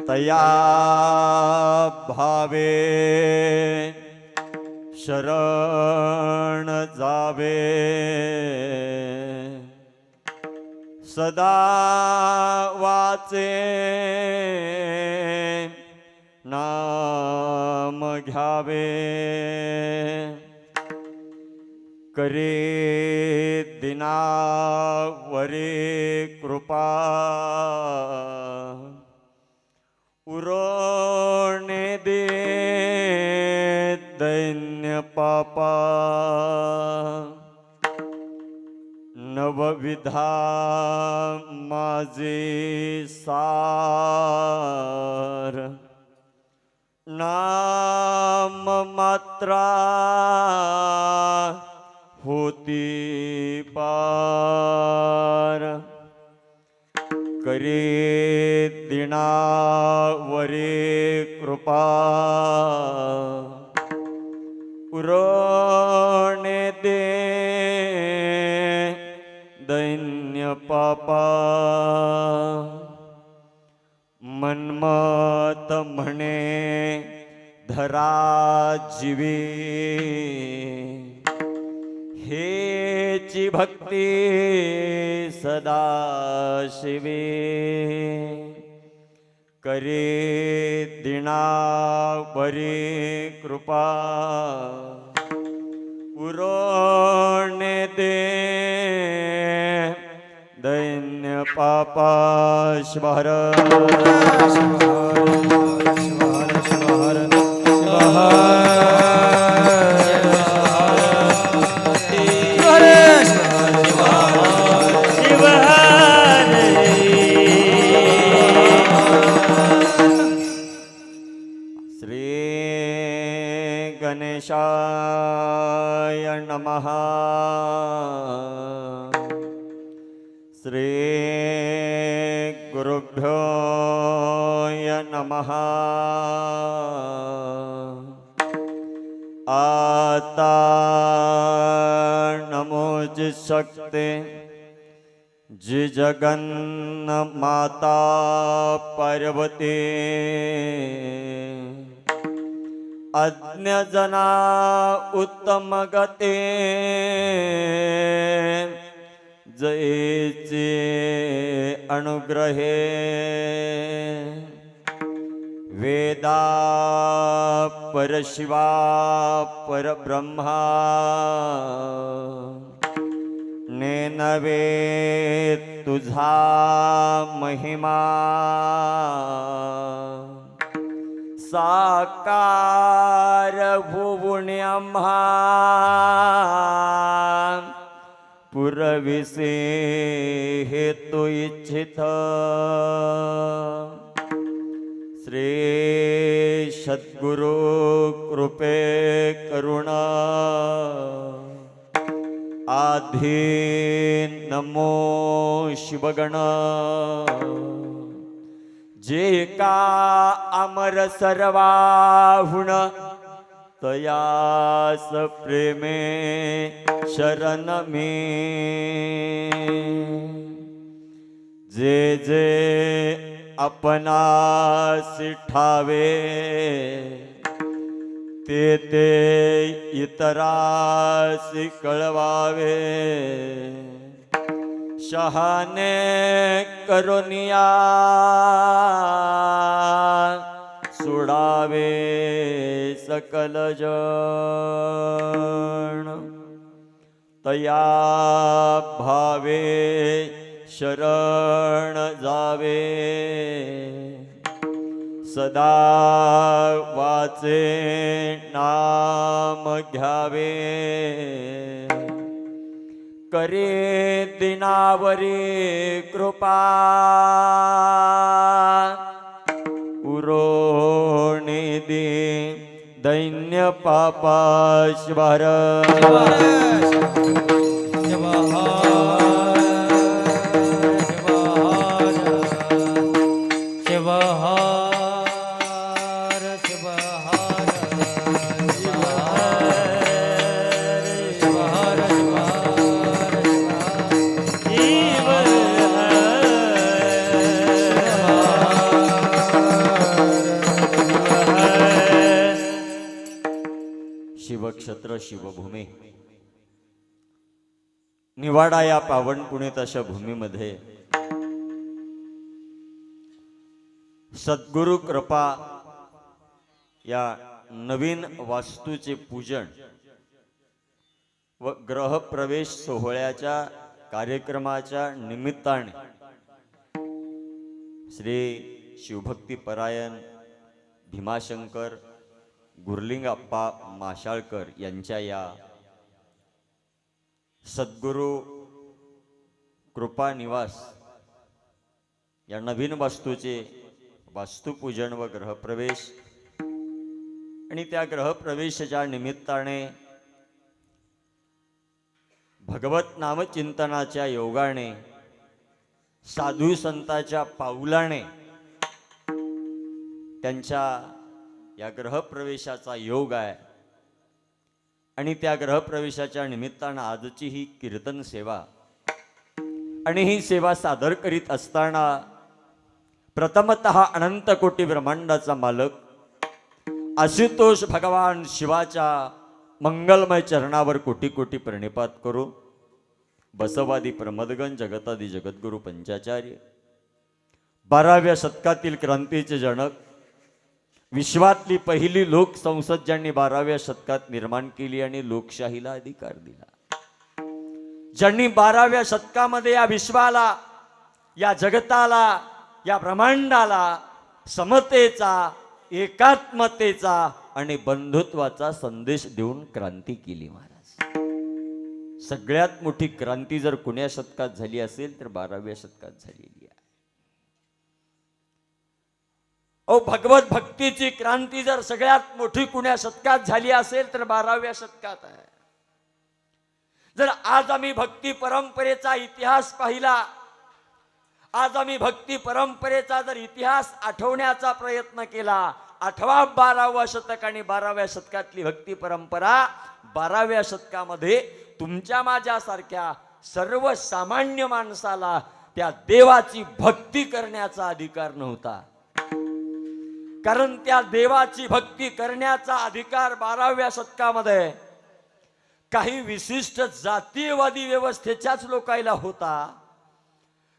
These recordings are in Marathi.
तया भावे शरण जावे सदा वाचे नाम घ्यावे करे दिनावरी कृपा उरोणे दे दैन्य पापा नवविधा माझे सार नाम मात्रा होती पार करे दिनावरी कृपा उरोणे दे दैन्य पापा मनमत म्हणे धरा जीवी हेची भक्ती सदा शिवे करे दिनावरी कृपा उरोणे दे दैन्य पापा शिवहर गणेशाय नमः श्री गुरुभ्यो नमः आता नमोज शक्ते जी जगन्न माता पार्वती अज्ञजना उत्तम गते जयचे अनुग्रहे वेदा परशिवा परब्रह्मा नेनवे तुझा महिमा साकार होऊन आम्हा पुरविसे हेतु इच्छित श्री सद्गुरु कृपे करुणा आधी नमो शिवगण जे का अमर सर्वाहुण तयास प्रेमे शरण मे जे जे आपणासी ठावे ते ते इतरासी कळवावे शहाणे करुनिया सोडावे सकल जण तया भावे शरण जावे सदा वाचे नाम घ्यावे करे दिनावरी कृपा उरोणे दे दैन्य पापा शिवहर पवित्र शिवभूमी, निवाडा या पावन पुणित अशा भूमीमध्ये सद्गुरु कृपा या नवीन वास्तूचे पूजन व ग्रहप्रवेश सोहळ्याच्या कार्यक्रमाच्या निमित्ताने श्री शिवभक्ती परायण भीमाशंकर गुरलिंगप्पा माशाळकर यांच्या या सद्गुरु कृपा निवास या नवीन वास्तूचे वास्तुपूजन व ग्रहप्रवेश आणि त्या ग्रहप्रवेशाच्या निमित्ताने भगवत नामचिंतनाच्या योगाने साधू संतांच्या पाऊलाने त्यांच्या या ग्रहप्रवेशाचा योग आहे आणि त्या ग्रहप्रवेशाच्या निमित्तानं आजची ही कीर्तन सेवा आणि ही सेवा सादर करीत असताना प्रथमतः अनंत कोटी ब्रह्मांडाचा मालक आशुतोष भगवान शिवाच्या मंगलमय चरणावर कोटी कोटी प्रणिपात करू. बसवादी प्रमदगण जगतादी जगद्गुरु पंचाचार्य 12व्या शतकातील क्रांतीचे जनक, विश्वातली पहिली लोकसंसद ज्यांनी 12व्या शतकात निर्माण केली आणि लोकशाहीला अधिकार दिला, ज्यांनी 12व्या शतकामध्ये या विश्वाला, या जगताला, या ब्रह्मांडाला समतेचा, एकात्मतेचा आणि बंधुत्वाचा संदेश देऊन क्रांती केली. महाराज, सगळ्यात मोठी क्रांती जर कुण्या शतकात झाली असेल तर 12व्या शतकात झालेली आहे. भगवत भक्तीची क्रांती जर सगळ्यात मोठी कुण्या शतकात झाली असेल तर 12व्या शतकात आहे. जर आज आम्ही भक्ती परंपरेचा इतिहास पाहिला, आज आम्ही भक्ती परंपरेचा जर इतिहास आठवण्याचा प्रयत्न केला, 8वा 12वा शतक आणि 12व्या शतकातली भक्ती परंपरा, 12व्या शतकामध्ये तुमच्या माझ्यासारख्या सर्वसामान्य माणसाला त्या देवाची भक्ती करण्याचा अधिकार नव्हता. कारण त्या देवाची भक्ती करण्याचा अधिकार 12व्या शतकामध्ये काही विशिष्ट जातीयवादी व्यवस्थेच्याच लोकायला होता,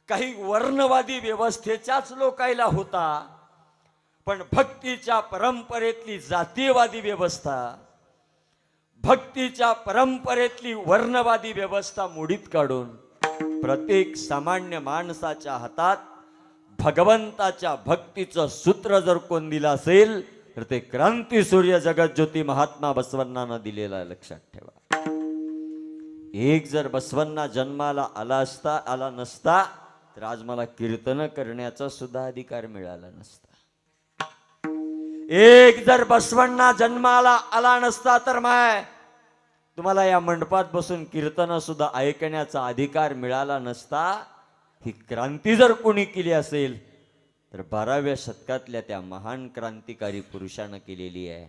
काही वर्णवादी व्यवस्थेच्याच लोकायला होता. पण भक्तीच्या परंपरेतली जातीयवादी व्यवस्था, भक्तीच्या परंपरेतली वर्णवादी व्यवस्था मोडीत काढून प्रत्येक सामान्य माणसाच्या हातात भगवंताच्या भक्तीचं सूत्र जर कोण दिलं असेल तर ते क्रांती सूर्य जगज्योती महात्मा बसवण्णांना दिलेला, लक्षात ठेवा. एक जर बसवण्णा जन्माला आला नसता तर आज मला कीर्तन करण्याचा सुद्धा अधिकार मिळाला नसता. एक जर बसवण्णा जन्माला आला नसता तर तुम्हाला या मंडपात बसून कीर्तन सुद्धा ऐकण्याचा अधिकार मिळाला नसता. ही क्रांती जर कोणी केली असेल तर 12व्या शतकातल्या त्या महान क्रांतिकारी पुरुषानं केलेली आहे,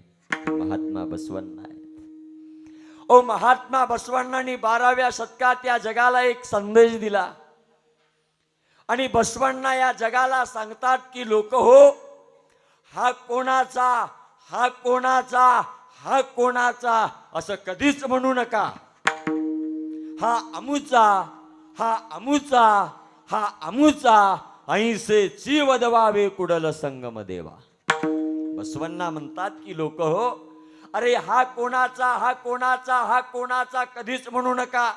महात्मा बसवण्णा आहेत. महात्मा बसवण्णांनी 12व्या शतकात या जगाला एक संदेश दिला आणि बसवण्णा या जगाला सांगतात की लोक हो, हा कोणाचा, हा कोणाचा, हा कोणाचा असं कधीच म्हणू नका. हा अमुचा, हा अमुचा, हा अमुचा, ऐसे जीव दवावे कुडल संगम देवा. बसवण्णा म्हणतात की लोक हो, अरे हा कोणाचा, हा कोणाचा, हा कोणाचा कधीच म्हणू नका.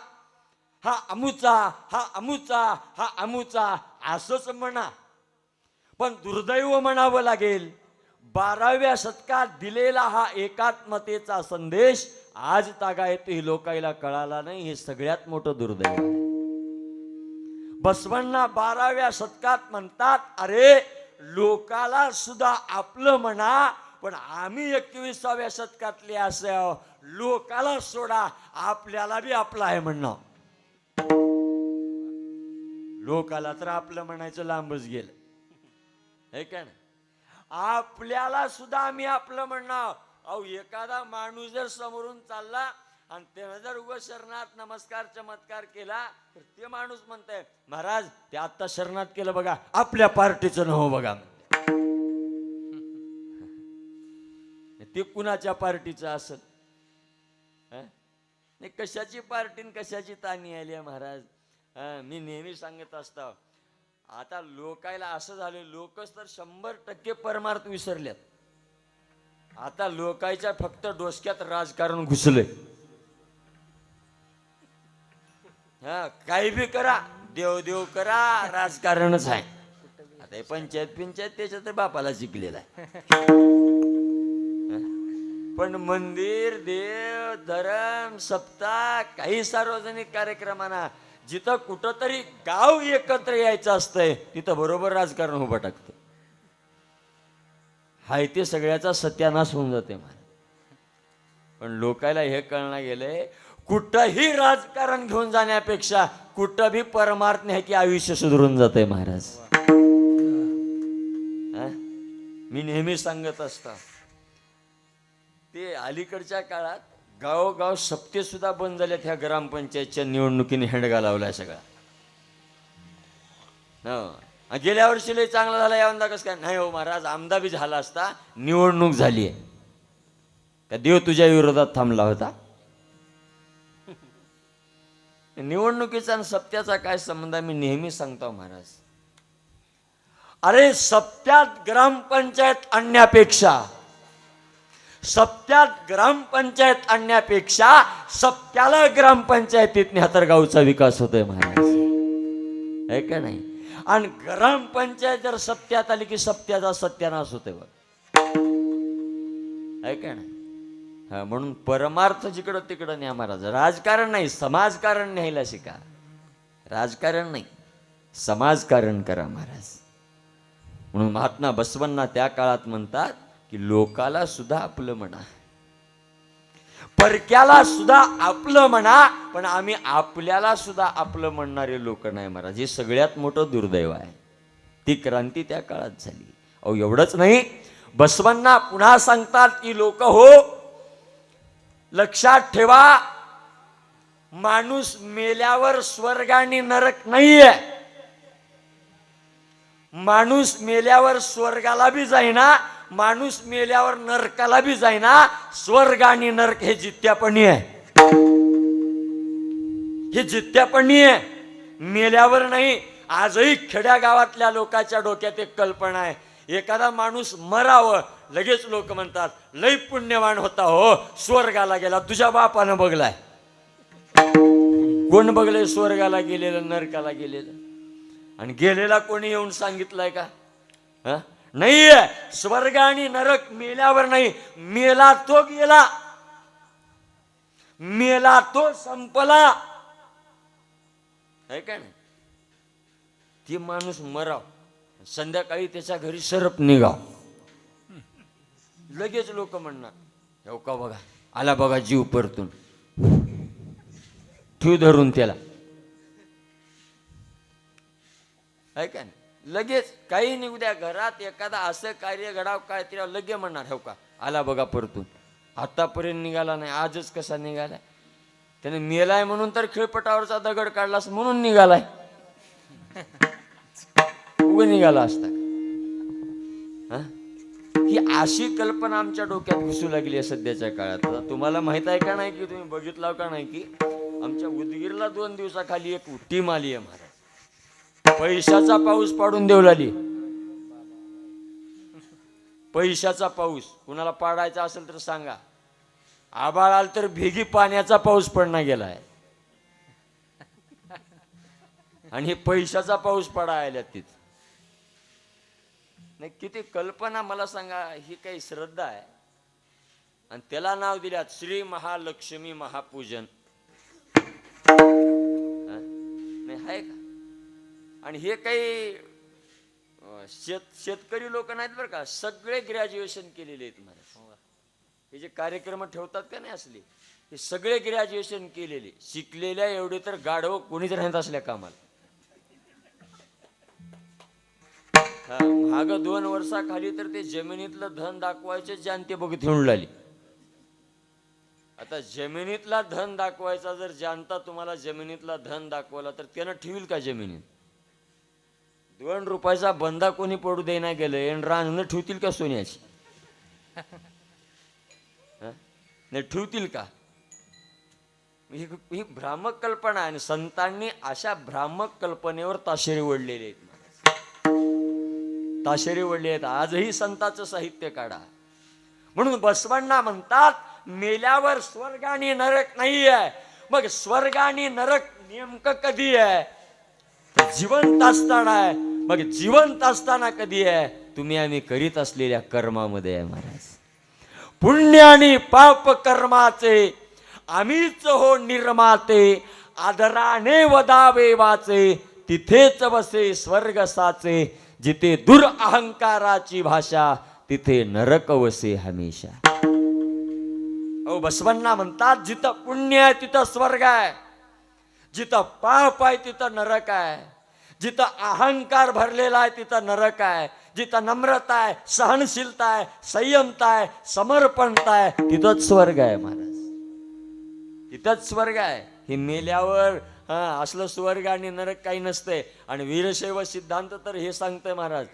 हा अमुचा, हा अमुचा, हा अमुचा असंच म्हणा. पण दुर्दैव म्हणावं लागेल, 12व्या शतकात दिलेला हा एकात्मतेचा संदेश आज तागायतही लोकायला कळाला नाही. हे सगळ्यात मोठं दुर्दैव आहे. बसवण्णा 12व्या शतकात म्हणतात, अरे लोकाला सुद्धा आपलं म्हणा, पण आम्ही 21व्या शतकातले असे लोकाला सोडा, आपल्याला बी आपलं आहे म्हणणं. लोकाला तर आपलं म्हणायचं लांबच गेलं, हे का नाही. आपल्याला सुद्धा आम्ही आपलं म्हणणं. एखादा माणूस जर समोरून चालला आणि त्यानं जर उगा शरणात नमस्कार चमत्कार केला तर ते माणूस म्हणताय, महाराज ते आता शरणात केलं बघा, आपल्या पार्टीचं न हो बघा. ते कुणाच्या पार्टीचं असेल? नाही कशाची पार्टी कशाची ताणी आली आहे महाराज. मी नेहमी सांगत असतो, आता लोकायला असं झालं, लोकच तर 100% परमार्थ विसरल्यात. आता लोकायच्या फक्त डोसक्यात राजकारण घुसलंय. काही बी करा, देव देव करा, राजकारणच आहे. आता हे पंचायत त्याच्यात बापाला शिकलेला आहे. पण मंदिर, देव, धर्म, सप्ताह, काही सार्वजनिक कार्यक्रमांना जिथं कुठंतरी गाव एकत्र यायचं असतंय तिथं बरोबर राजकारण उभं टाकतं. हाय ते सगळ्याचा सत्यानाश होऊन जाते. पण लोकायला हे कळणं गेलंय, कुठंही राजकारण घेऊन जाण्यापेक्षा कुठं भी परमार्थ नाही की आयुष्य सुधरून जाते महाराज. मी नेहमी सांगत असतो, ते अलीकडच्या काळात गावोगाव सप्ते सुद्धा बंद झाल्यात. ह्या ग्रामपंचायतच्या निवडणुकीने हेंडगा लावलाय सगळा. गेल्या वर्षी लय चांगला झाला, या यंदा कसं काय नाही हो महाराज, आमदा बी झाला असता, निवडणूक झाली आहे. का देव तुझ्या विरोधात थांबला होता? निवडणुकीचा आणि सप्त्याचा काय संबंध आहे? मी नेहमी सांगतो महाराज, अरे सप्त्यात ग्रामपंचायत आणण्यापेक्षा सप्त्याला ग्रामपंचायतीत तर गावचा विकास होतोय महाराज, आहे का नाही? आणि ग्रामपंचायत जर सप्त्यात आली की सप्त्याचा सत्यानाश होतोय बघ, आहे का नाही? म्हणून परमार्थ जिकडं तिकडं न्या महाराज. राजकारण नाही, समाजकारण न्यायला शिका. राजकारण नाही, समाजकारण करा महाराज. म्हणून महात्मा बसवांना त्या काळात म्हणतात की लोकाला सुद्धा आपलं म्हणा, परक्याला सुद्धा आपलं म्हणा, पण आम्ही आपल्याला सुद्धा आपलं म्हणणारे लोक नाही महाराज. हे सगळ्यात मोठं दुर्दैव आहे. ती क्रांती त्या काळात झाली. अहो एवढंच नाही, बसवांना पुन्हा सांगतात की लोक हो, लक्षात ठेवा, माणूस मेल्यावर स्वर्ग आणि नरक नाहीये. माणूस मेल्यावर स्वर्गाला बी जाईना, माणूस मेल्यावर नरकाला बी जाईना. स्वर्ग आणि नरक हे जित्यापणी आहे, हे जित्यापणी आहे, मेल्यावर नाही. आजही खेड्या गावातल्या लोकांच्या डोक्यात एक कल्पना आहे, एखादा माणूस मरावं, लगेच लोक म्हणतात लय पुण्यवान होता हो, स्वर्गाला गेला. तुझ्या बापानं बघलाय? कोण बघलंय स्वर्गाला गेलेलं, नरकाला गेलेलं? आणि गेलेला कोणी येऊन सांगितलंय का? नाहीये. स्वर्ग आणि नरक मेल्यावर नाही, मेला तो गेला, मेला तो संपला, आहे का नाही? ती माणूस मराव, संध्याकाळी त्याच्या घरी सरप निघाव, लगेच लोक म्हणणार हो का बघा आला, बघा जीव परतून, ठेव धरून त्याला, आहे का नाही? लगेच काही निघू द्या, घरात एखादा असं कार्य घडाव काय तिला लगे म्हणणार हो का आला बघा परतून. आतापर्यंत निघाला नाही, आजच कसा निघालाय? त्याने मेलाय म्हणून तर खिळपटावरचा दगड काढलास म्हणून निघालाय, उभं निघाला असता. ही अशी कल्पना आमच्या डोक्यात घुसू लागली आहे सध्याच्या काळात. तुम्हाला माहित आहे का नाही, की तुम्ही बघितलं का नाही, की आमच्या उदगीरला 2 दिवसाखाली एक टीम आली आहे महाराज, पैशाचा पाऊस पाडून देऊ लागली. पैशाचा पाऊस कुणाला पाडायचा असेल तर सांगा. आबाळ आल तर भेगी पाण्याचा पाऊस पडणं गेलाय, आणि हे पैशाचा पाऊस पडायला तिथं. नाही किती कल्पना मला सांगा, ही काही श्रद्धा आहे? आणि त्याला नाव दिल्यात श्री महालक्ष्मी महापूजन. नाही आहे का? आणि हे काही शेतकरी लोक नाहीत बरं का, सगळे ग्रॅज्युएशन केलेले आहेत महाराज. हे जे कार्यक्रम ठेवतात का नाही असले, हे सगळे ग्रॅज्युएशन केलेले, शिकलेल्या एवढे तर गाढव कोणीच राहत असल्या कामाला. माग 2 वर्षाखाली तर ते जमिनीतलं धन दाखवायचे जानते बघत येऊन लागली. आता जमिनीतला धन दाखवायचा, जर जानता तुम्हाला जमिनीतला धन दाखवला तर त्यानं ठेवील का जमिनीत? 2 रुपयाचा बंदा कोणी पडू देना गेलं, आणि रांजणं ठेवतील का सोन्याची? नाही ठेवतील का? ही भ्रामक कल्पना आहे आणि संतांनी अशा भ्रामक कल्पनेवर ताशेरे ओढलेले आहेत. ताशेरे ओढले आहेत. आजही संतांचं साहित्य काढा. म्हणून बसवांना म्हणतात मेल्यावर स्वर्ग आणि नरक नाही आहे. मग स्वर्ग आणि नरक नेमकं कधी आहे? जिवंत असताना आहे. मग जिवंत असताना कधी आहे? तुम्ही आम्ही करीत असलेल्या कर्मामध्ये आहे महाराज. पुण्य आणि पाप कर्माचे आम्हीच हो निर्माते, आदराने वदावे वाचे, तिथेच बसे स्वर्ग साचे, जिथे दुरअहंकाराची भाषा तिथे नरक वसे हमेशा. अहो बसवांना म्हणतात जिथं पुण्य आहे तिथं स्वर्ग आहे, जिथं पाप आहे तिथं नरक आहे, जिथं अहंकार भरलेला आहे तिथं नरक आहे, जिथं नम्रता आहे, सहनशीलता आहे, संयमता आहे, समर्पणता आहे तिथंच स्वर्ग आहे महाराज. तिथंच स्वर्ग आहे. हे मेल्यावर असलं स्वर्ग आणि नरक काही नसते. आणि वीरशैव सिद्धांत तर हे सांगतंय महाराज,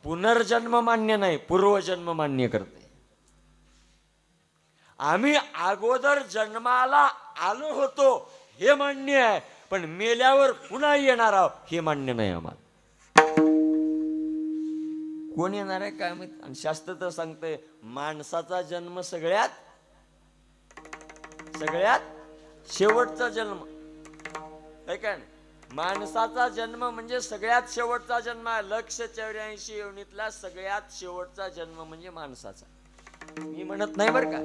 पुनर्जन्म मान्य नाही, पूर्वजन्म मान्य करते. आम्ही अगोदर जन्माला आलो होतो हे मान्य आहे, पण मेल्यावर पुन्हा येणार आहोत हे मान्य नाही आम्हाला. कोण येणार आहे काय माहित. आणि शास्त्र तर सांगतंय माणसाचा जन्म सगळ्यात शेवटचा जन्म आहे का नाही. माणसाचा जन्म म्हणजे सगळ्यात शेवटचा जन्म आहे. 184 योनीतला सगळ्यात शेवटचा जन्म म्हणजे माणसाचा. मी म्हणत नाही बर का,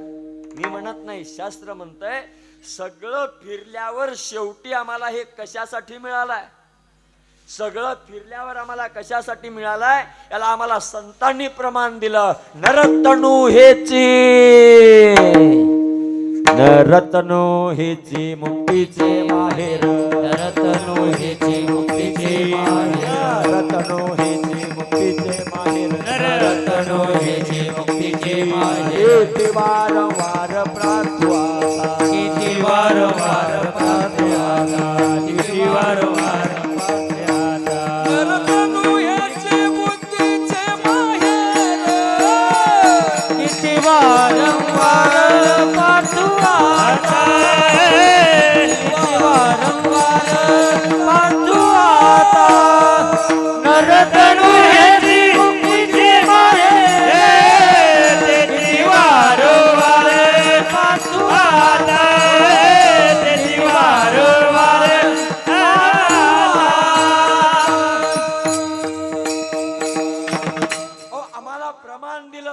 मी म्हणत नाही, शास्त्र म्हणतंय सगळं फिरल्यावर शेवटी आम्हाला हे कशासाठी मिळालंय, सगळं फिरल्यावर आम्हाला कशासाठी मिळालंय याला आम्हाला संतांनी प्रमाण दिलं. नरतनु हेची, नरतनु हेची मुक्तीचे माहेर, नरतनु हेची मुक्तीचे माहेर, नरतनु हेची मुक्तीचे माहेर, नरतनु हेची मुक्तीचे माहेर. किती वारंवार प्रार्थना, किती वारंवार प्रार्थना, किती वारंवार प्रार्थना. नरतनु हेची मुक्तीचे माहेर, किती वारंवार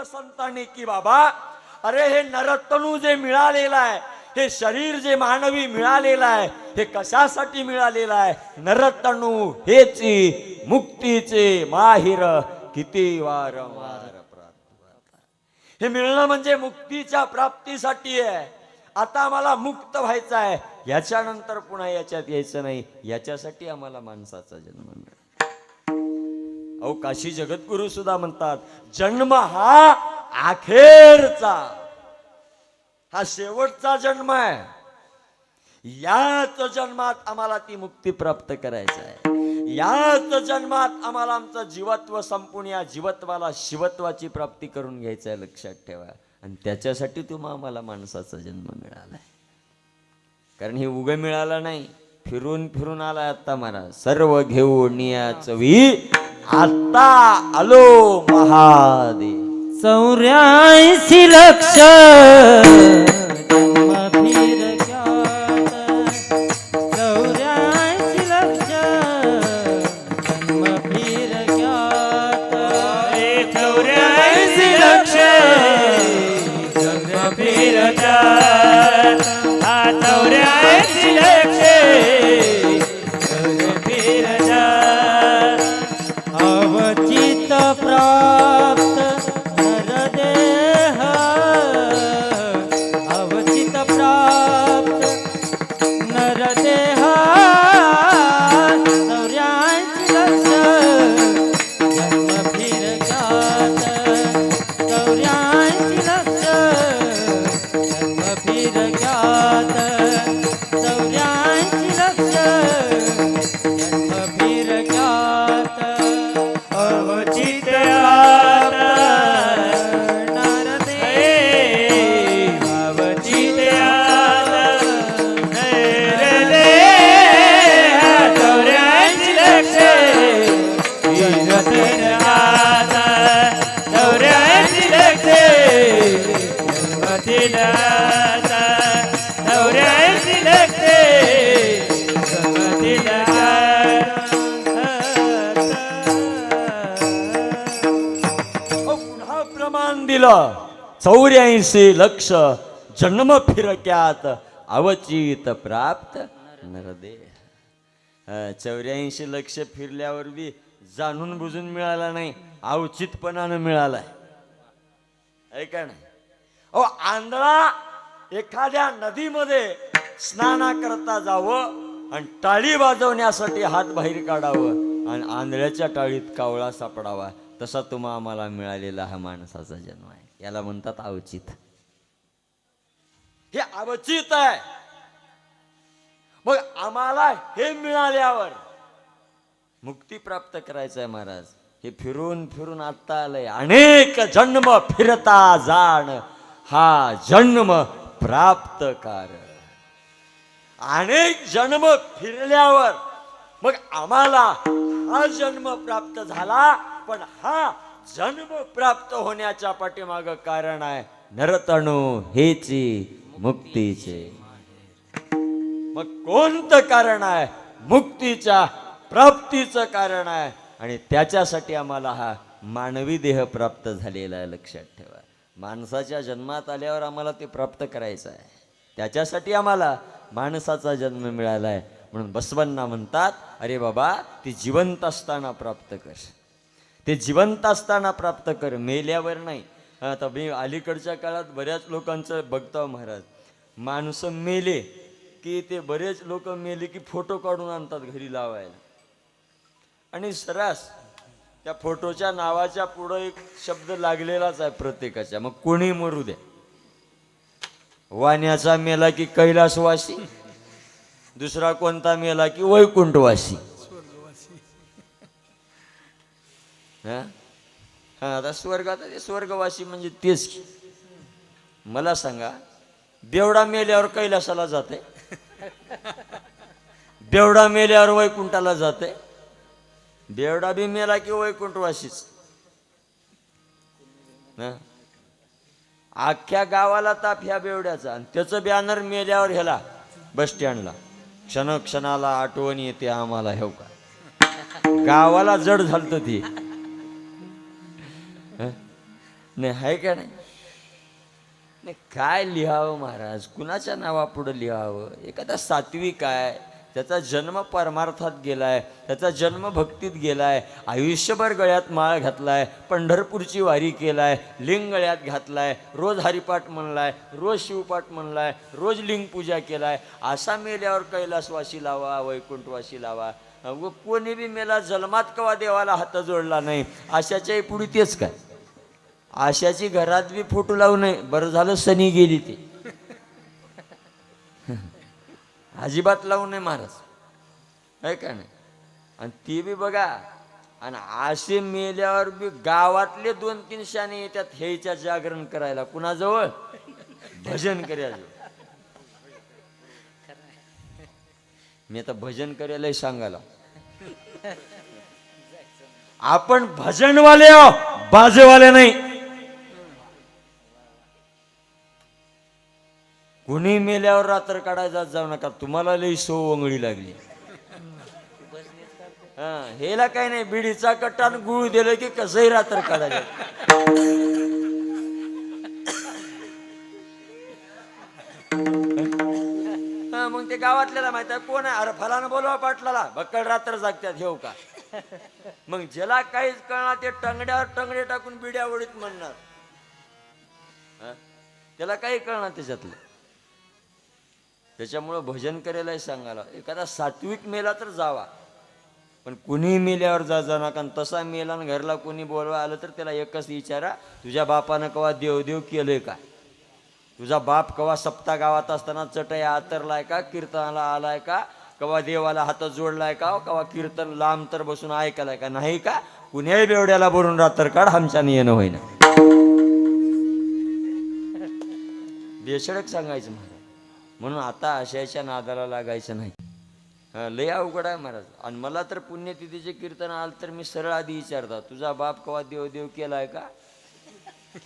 संतांनी की बाबा अरे हे नरतनु जे मिळालेलं आहे, हे शरीर जे मानवी मिळालेलं आहे, हे कशासाठी मिळालेलं आहे? नरतनु हेची मुक्तीचे माहिर, किती वारंवार प्रार्थना. हे मिळणं म्हणजे मुक्तीच्या प्राप्तीसाठी आहे. आता आम्हाला मुक्त व्हायचं आहे, याच्यानंतर पुन्हा याच्यात यायचं नाही, याच्यासाठी आम्हाला माणसाचा जन्म मिळाला. अहो काशी जगद्गुरु सुद्धा म्हणतात जन्म हा अखेरचा, हा शेवटचा जन्म आहे. याच जन्मात आम्हाला ती मुक्ती प्राप्त करायची आहे. याच जन्मात आम्हाला आमचं जीवत्व संपून या जीवत्वाला शिवत्वाची प्राप्ती करून घ्यायचं आहे, लक्षात ठेवा. आणि त्याच्यासाठी तुम्हाला आम्हाला माणसाचा जन्म मिळालाय. कारण हे उग मिळालं नाही, फिरून फिरून आला. आता महाराज सर्व घेऊन याचवी आता आलो महादेव. 84 लक्ष जन्म फिर ग्यात, 84 लक्ष जन्म फिर ग्यात, 84 लक्ष जन्म फिर ग्यात, 84 लक्ष जन्म फिर ग्यात. अवचित प्राप्त नरदेह, अवचित प्राप्त नरदेह, 84 लक्ष जन्म फिर ग्यात, 84 लक्ष जन्म फिर ग्यात, 84 लक्ष जन्म फिर ग्यात. अवचित प्रमाण दिलं 84 लक्ष जन्म फिरक्यात अवचित प्राप्त नरदे. 84 लक्ष फिरल्यावर बी जाणून बुजून मिळाला नाही, अवचितपणानं मिळालाय. ऐका ना, अहो आंधळा एखाद्या नदीमध्ये स्नाना करता जावं आणि टाळी वाजवण्यासाठी हात बाहेर काढावं आणि आंधळ्याच्या टाळीत कावळा सापडावा, तसा तुम्हा आम्हाला मिळालेला हा माणसाचा जन्म आहे. याला म्हणतात अवचित. हे अवचित आहे. मग आम्हाला हे मिळाल्यावर मुक्ती प्राप्त करायचं आहे महाराज. हे फिरून फिरून आता आलंय. अनेक जन्म फिरता जाण हा जन्म प्राप्त कार. अनेक जन्म फिरल्यावर मग आम्हाला हा जन्म प्राप्त झाला. पण हा जन्म प्राप्त होण्याच्या पाठीमाग कारण आहे नरतणू हेची मुक्तीचे. मग कोणतं कारण आहे? मुक्तीच्या प्राप्तीचं कारण आहे. आणि त्याच्यासाठी आम्हाला हा मानवी देह प्राप्त झालेला आहे. लक्षात ठेवा, माणसाच्या जन्मात आल्यावर आम्हाला ते प्राप्त करायचं आहे. त्याच्यासाठी आम्हाला माणसाचा जन्म मिळाला आहे. म्हणून बसवण्णा म्हणतात, अरे बाबा ते जिवंत असताना प्राप्त कर, ते जिवंत असताना प्राप्त कर, मेल्यावर नाही. आता मी अलीकडच्या काळात बऱ्याच लोकांचं बघतो महाराज, माणसं मेले की ते बरेच लोक मेले की फोटो काढून आणतात घरी लावायला. आणि सरास त्या फोटोच्या नावाच्या पुढं एक शब्द लागलेलाच आहे प्रत्येकाच्या. मग कोणी मरू द्या, वाण्याचा मेला की कैलासवासी, दुसरा कोणता मेला की वैकुंठवासी. हा, आता स्वर्गात ते स्वर्गवासी म्हणजे तेच. मला सांगा, बेवडा मेल्यावर कैलासाला जाते, बेवडा मेल्यावर वैकुंठाला जाते. बेवडा बी मेला की वैकुंठवासीच. अख्ख्या गावाला ताप ह्या बेवड्याचा. आणि त्याचं बॅनर मेल्यावर ह्याला बस स्टँडला क्षणाला आठवण येते आम्हाला. हे का गावाला जड झालत ती नाही, हाय का नाही? काय लिहावं महाराज, कुणाच्या नावापुढं लिहावं? एखादा सात्विक आहे, त्याचा जन्म परमार्थात गेलाय, त्याचा जन्म भक्तीत गेलाय, आयुष्यभर गळ्यात माळ घातलाय, पंढरपूरची वारी केलाय, लिंग गळ्यात घातलाय, रोज हरिपाठ म्हणलाय, रोज शिवपाठ म्हणलाय, रोज लिंग पूजा केलाय. असा मेल्यावर कैलासवासी लावा, वैकुंठवासी लावा. कोणी बी मेला जन्मात कवा देवाला हात जोडला नाही, अशाच्याही पुढे तेच काय. आशाची घरात बी फोटो लावू नये. बरं झालं सनी गेली ती, अजिबात लावू नये महाराज, आहे का नाही? आणि ती बी बघा. आणि असे मेल्यावर बी गावातले 2-3 शाणे येतात ह्याच्या जागरण करायला. कुणाजवळ? भजन करायला. मी आता भजन करायलाही सांगायला, आपण भजनवाले आहो, बाजेवाले नाही. कुणी मेल्यावर रात्र काढायला जाऊ नका, तुम्हाला लई वंगळी लागली. हेला काही नाही, बिडीचा कट्टान गुळ दिलं की कसंही रात्र काढायला. मग ते गावातल्याला माहित आहे कोण आहे, अरे फलानं बोलवा पाटलाला, बक्कड रात्र जागत्यात हेव का. मग ज्याला काहीच कळणार ते टंगड्यावर टंगडे टाकून बिड्या ओढीत म्हणणार, त्याला काही कळणार त्याच्यातलं. त्याच्यामुळं भजन करायलाही सांगायला. एखादा सात्विक मेला तर जावा, पण कुणी मेल्यावर जा नका. तसा मेला आणि घरला कोणी बोलवा आलं तर त्याला एकच विचारा, तुझ्या बापानं कवा देवदेव केलंय का? तुझा बाप कवा सप्ता गावात असताना चटया आतरलाय का? कीर्तनाला आलाय का? कवा देवाला हात जोडलाय का? कवा कीर्तन लांब तर बसून ऐकायलाय का? नाही का? कुण्याही बेवड्याला बोलून रात्र काढ, आमच्याने येणं होईना. बेशडक सांगायचं महाराज. म्हणून आता आशयाच्या नादाला लागायचं नाही. लय अवघड आहे महाराज. आणि मला तर पुण्यतिथीचे कीर्तन आलं तर मी सरळ आधी विचारता, तुझा बाप कवा देवदेव केलाय का?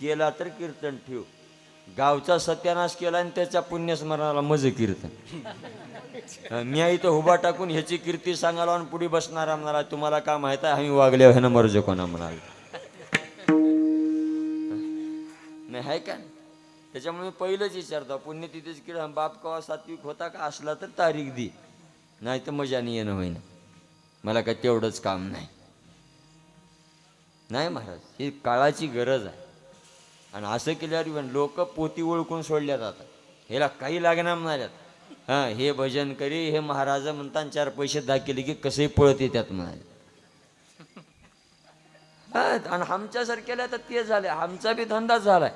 केला तर कीर्तन ठेव. गावचा सत्यानाश केला आणि त्याच्या पुण्यस्मरणाला मज कीर्तन. मी इथं उभा टाकून ह्याची कीर्ती सांगायला आणि पुढे बसणारा म्हणाला, तुम्हाला काय माहित आहे आम्ही वागले ह्यानं मर्ज कोणा म्हणाल. नाही आहे का नाही? त्याच्यामुळे मी पहिलंच विचारतो, पुण्यतिथीच की बाप कवा सात्विक होता का, असला तर तारीख दी, नाही तर मजाने येणं होईना, मला काय तेवढंच काम नाही. नाही महाराज, ही काळाची गरज आहे. आणि असं केल्यावर लोक पोती ओळखून सोडल्या जातात, ह्याला काही लागणार म्हणाल्यात. हां, हे भजन करी, हे महाराज म्हणतात, 4 पैसे दाखिले की कसंही पळत येतात म्हणाले. हा, आणि आमच्यासारख्याला तर ते झाले, आमचा बी धंदाच झालाय.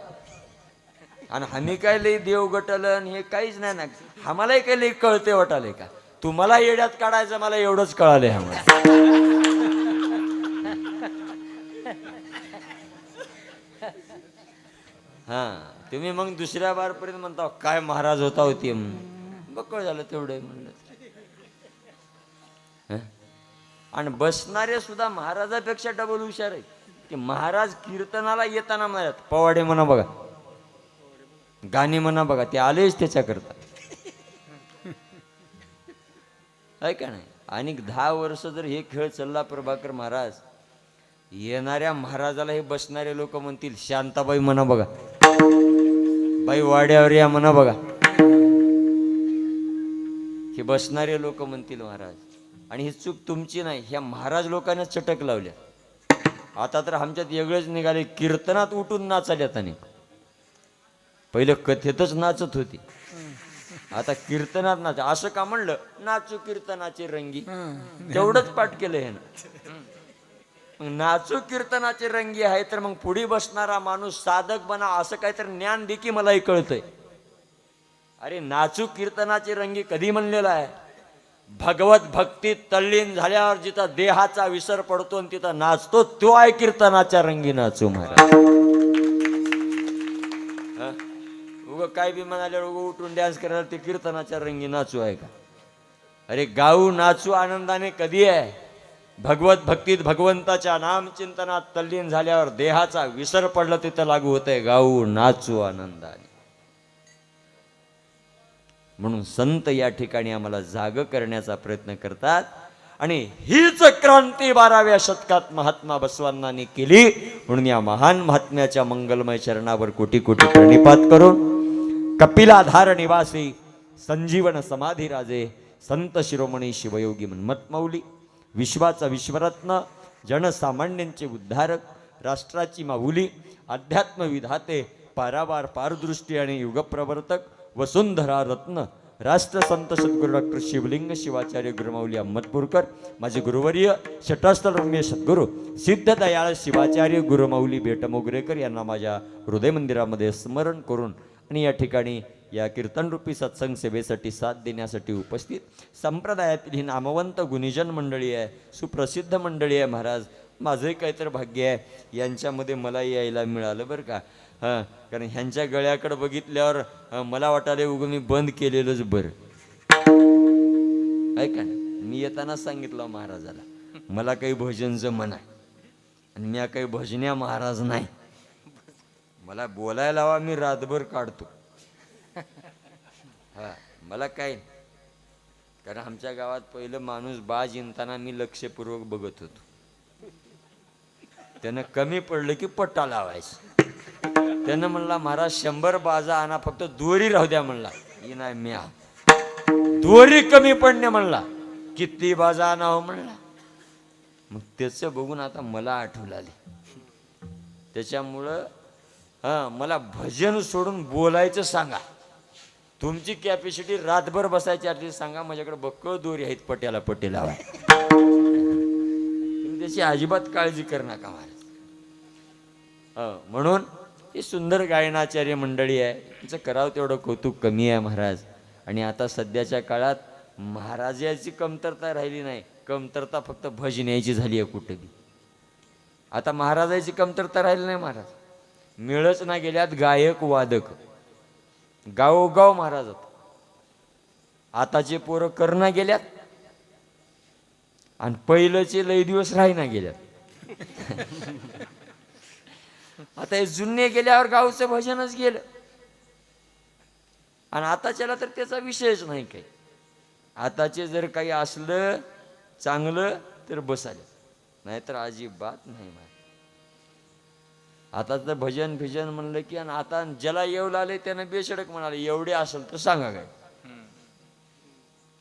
आणि आम्ही काय लई देव गटलन हे काहीच नाही ना, आम्हालाही काही लई कळते वाटाले का, तुम्हाला येड्यात काढायचं मला एवढंच कळाले आम्हाला. हा, तुम्ही मग दुसऱ्या बारपर्यंत म्हणता काय महाराज होता होती, बकळ झालं तेवढं म्हणलं. हं? आणि बसणारे सुद्धा महाराजापेक्षा डबल हुशार आहे. की महाराज कीर्तनाला येताना म्हणतात, पवाडे म्हणा बघा, गाणी म्हणा बघा, ते आलेच त्याच्याकरता. आहे का नाही? आणि 10 वर्ष जर हे खेळ चालला प्रभाकर महाराज, येणाऱ्या महाराजाला हे बसणारे लोक म्हणतील, शांताबाई म्हणा बघा, बाई वाड्यावर या म्हणा बघा, हे बसणारे लोक म्हणतील महाराज. आणि ही चूक तुमची नाही, ह्या महाराज लोकांना चटक लावल्या. आता तर आमच्यात वेगळेच निघाले, कीर्तनात उठून नाचाल्यात. आणि पहिलं कथेतच नाचत होती, आता कीर्तनात नाच. असं का म्हणलं, नाचू कीर्तनाचे रंगी, तेवढंच पाठ केलं हे ना. मग नाचू कीर्तनाचे रंगी आहे, तर मग पुढे बसणारा माणूस साधक बना, असं काहीतरी ज्ञान दे की मलाही कळतंय. अरे नाचू कीर्तनाचे रंगी कधी म्हणलेलं आहे? भगवत भक्तीत तल्लीन झाल्यावर जिथं देहाचा विसर पडतो आणि तिथं नाचतो, तो आहे कीर्तनाच्या रंगी नाचू महाराज. उग काय बी म्हणाले, उग उठून डान्स करायला ते कीर्तनाच्या रंगी नाचू आहे का? अरे गाऊ नाचू आनंदाने कधी आहे? भगवत भक्तीत भगवंताच्या नाम चिंतनात तल्लीन झाल्यावर देहाचा विसर पडला तिथं लागू होत आहे गाऊ नाचू आनंदाने. म्हणून संत या ठिकाणी आम्हाला जाग करण्याचा प्रयत्न करतात. आणि हीच क्रांती 12व्या शतकात महात्मा बसवांनांनी केली. म्हणून या महान महात्म्याच्या मंगलमय चरणावर कोटी कोटी प्रणिपात करून, कपिलाधार निवासी संजीवन समाधी राजे संत शिरोमणी शिवयोगी मन्मथमाऊली, विश्वाचा विश्वरत्न, जनसामान्यांचे उद्धारक, राष्ट्राची माऊली, अध्यात्म विधाते, पारावार पारदृष्टी आणि युगप्रवर्तक, वसुंधरा रत्न, राष्ट्रसंत सद्गुरू डॉक्टर शिवलिंग शिवाचार्य गुरुमाऊली अहमदपूरकर, माझे गुरुवर्य शटास्थळ रम्य सद्गुरू सिद्ध दयाळ शिवाचार्य गुरुमाऊली बेटमोगरेकर यांना माझ्या हृदय मंदिरामध्ये स्मरण करून, आणि या ठिकाणी या कीर्तनरूपी सत्संग सेवेसाठी साथ देण्यासाठी उपस्थित संप्रदायातील ही नामवंत गुणीजन मंडळी आहे, सुप्रसिद्ध मंडळी आहे. महाराज, माझंही काहीतरी भाग्य आहे, यांच्यामध्ये मला यायला मिळालं बरं का. हां, कारण ह्यांच्या गळ्याकडे बघितल्यावर मला वाटायला उगं मी बंद केलेलंच बरं. ऐका ना, मी येताना सांगितलं महाराजाला, मला काही भजनचं मन आहे आणि मी काही भजन्या महाराज नाही, मला बोलायला हवा, मी रातभर काढतो. हा, मला काय, कारण आमच्या गावात पहिलं माणूस बाज जिंकताना मी लक्षपूर्वक बघत होतो. त्यानं कमी पडलं की पट्टा लावायचं. त्यानं म्हणला, महाराज 100 बाजा आणा, फक्त दोरी राहू द्या म्हणला. ही नाही मी दोरी कमी पडणे म्हणला, किती बाजा आणा हो म्हणला. मग त्याचं बघून आता मला आठवलं आली. त्याच्यामुळं मला भजन सोडून बोलायचं सांगा. तुमची कॅपॅसिटी रातभर बसायची आधी सांगा, माझ्याकडे बक्कळ दोरी आहेत पट्याला पट्टे लावाय. तुम्ही त्याची अजिबात काळजी कर नका महाराज. म्हणून ही सुंदर गायनाचार्य मंडळी आहे, तिचं करावं तेवढं कौतुक कमी आहे महाराज. आणि आता सध्याच्या काळात महाराजाची कमतरता राहिली नाही, कमतरता फक्त भजन्याची झाली आहे कुठे बी. आता महाराजाची कमतरता राहिली नाही महाराज, मिळच ना गेल्यात गायक वादक, गावोगाव महाराज. आताचे पोरं करणा गेल्यात आणि पहिलंचे लई दिवस राहीना गेल्यात. आता हे जुने गेल्यावर गावचं भजनच गेलं, आणि आताच्याला तर त्याचा विषयच नाही काही. आताचे जर काही असलं चांगलं तर बसायला, नाहीतर अजिबात नाही. आता तर भजन भिजन म्हणलं की, आणि आता ज्याला येऊ लागले त्यानं बेशडक म्हणाले एवढे असेल तर सांगा काय.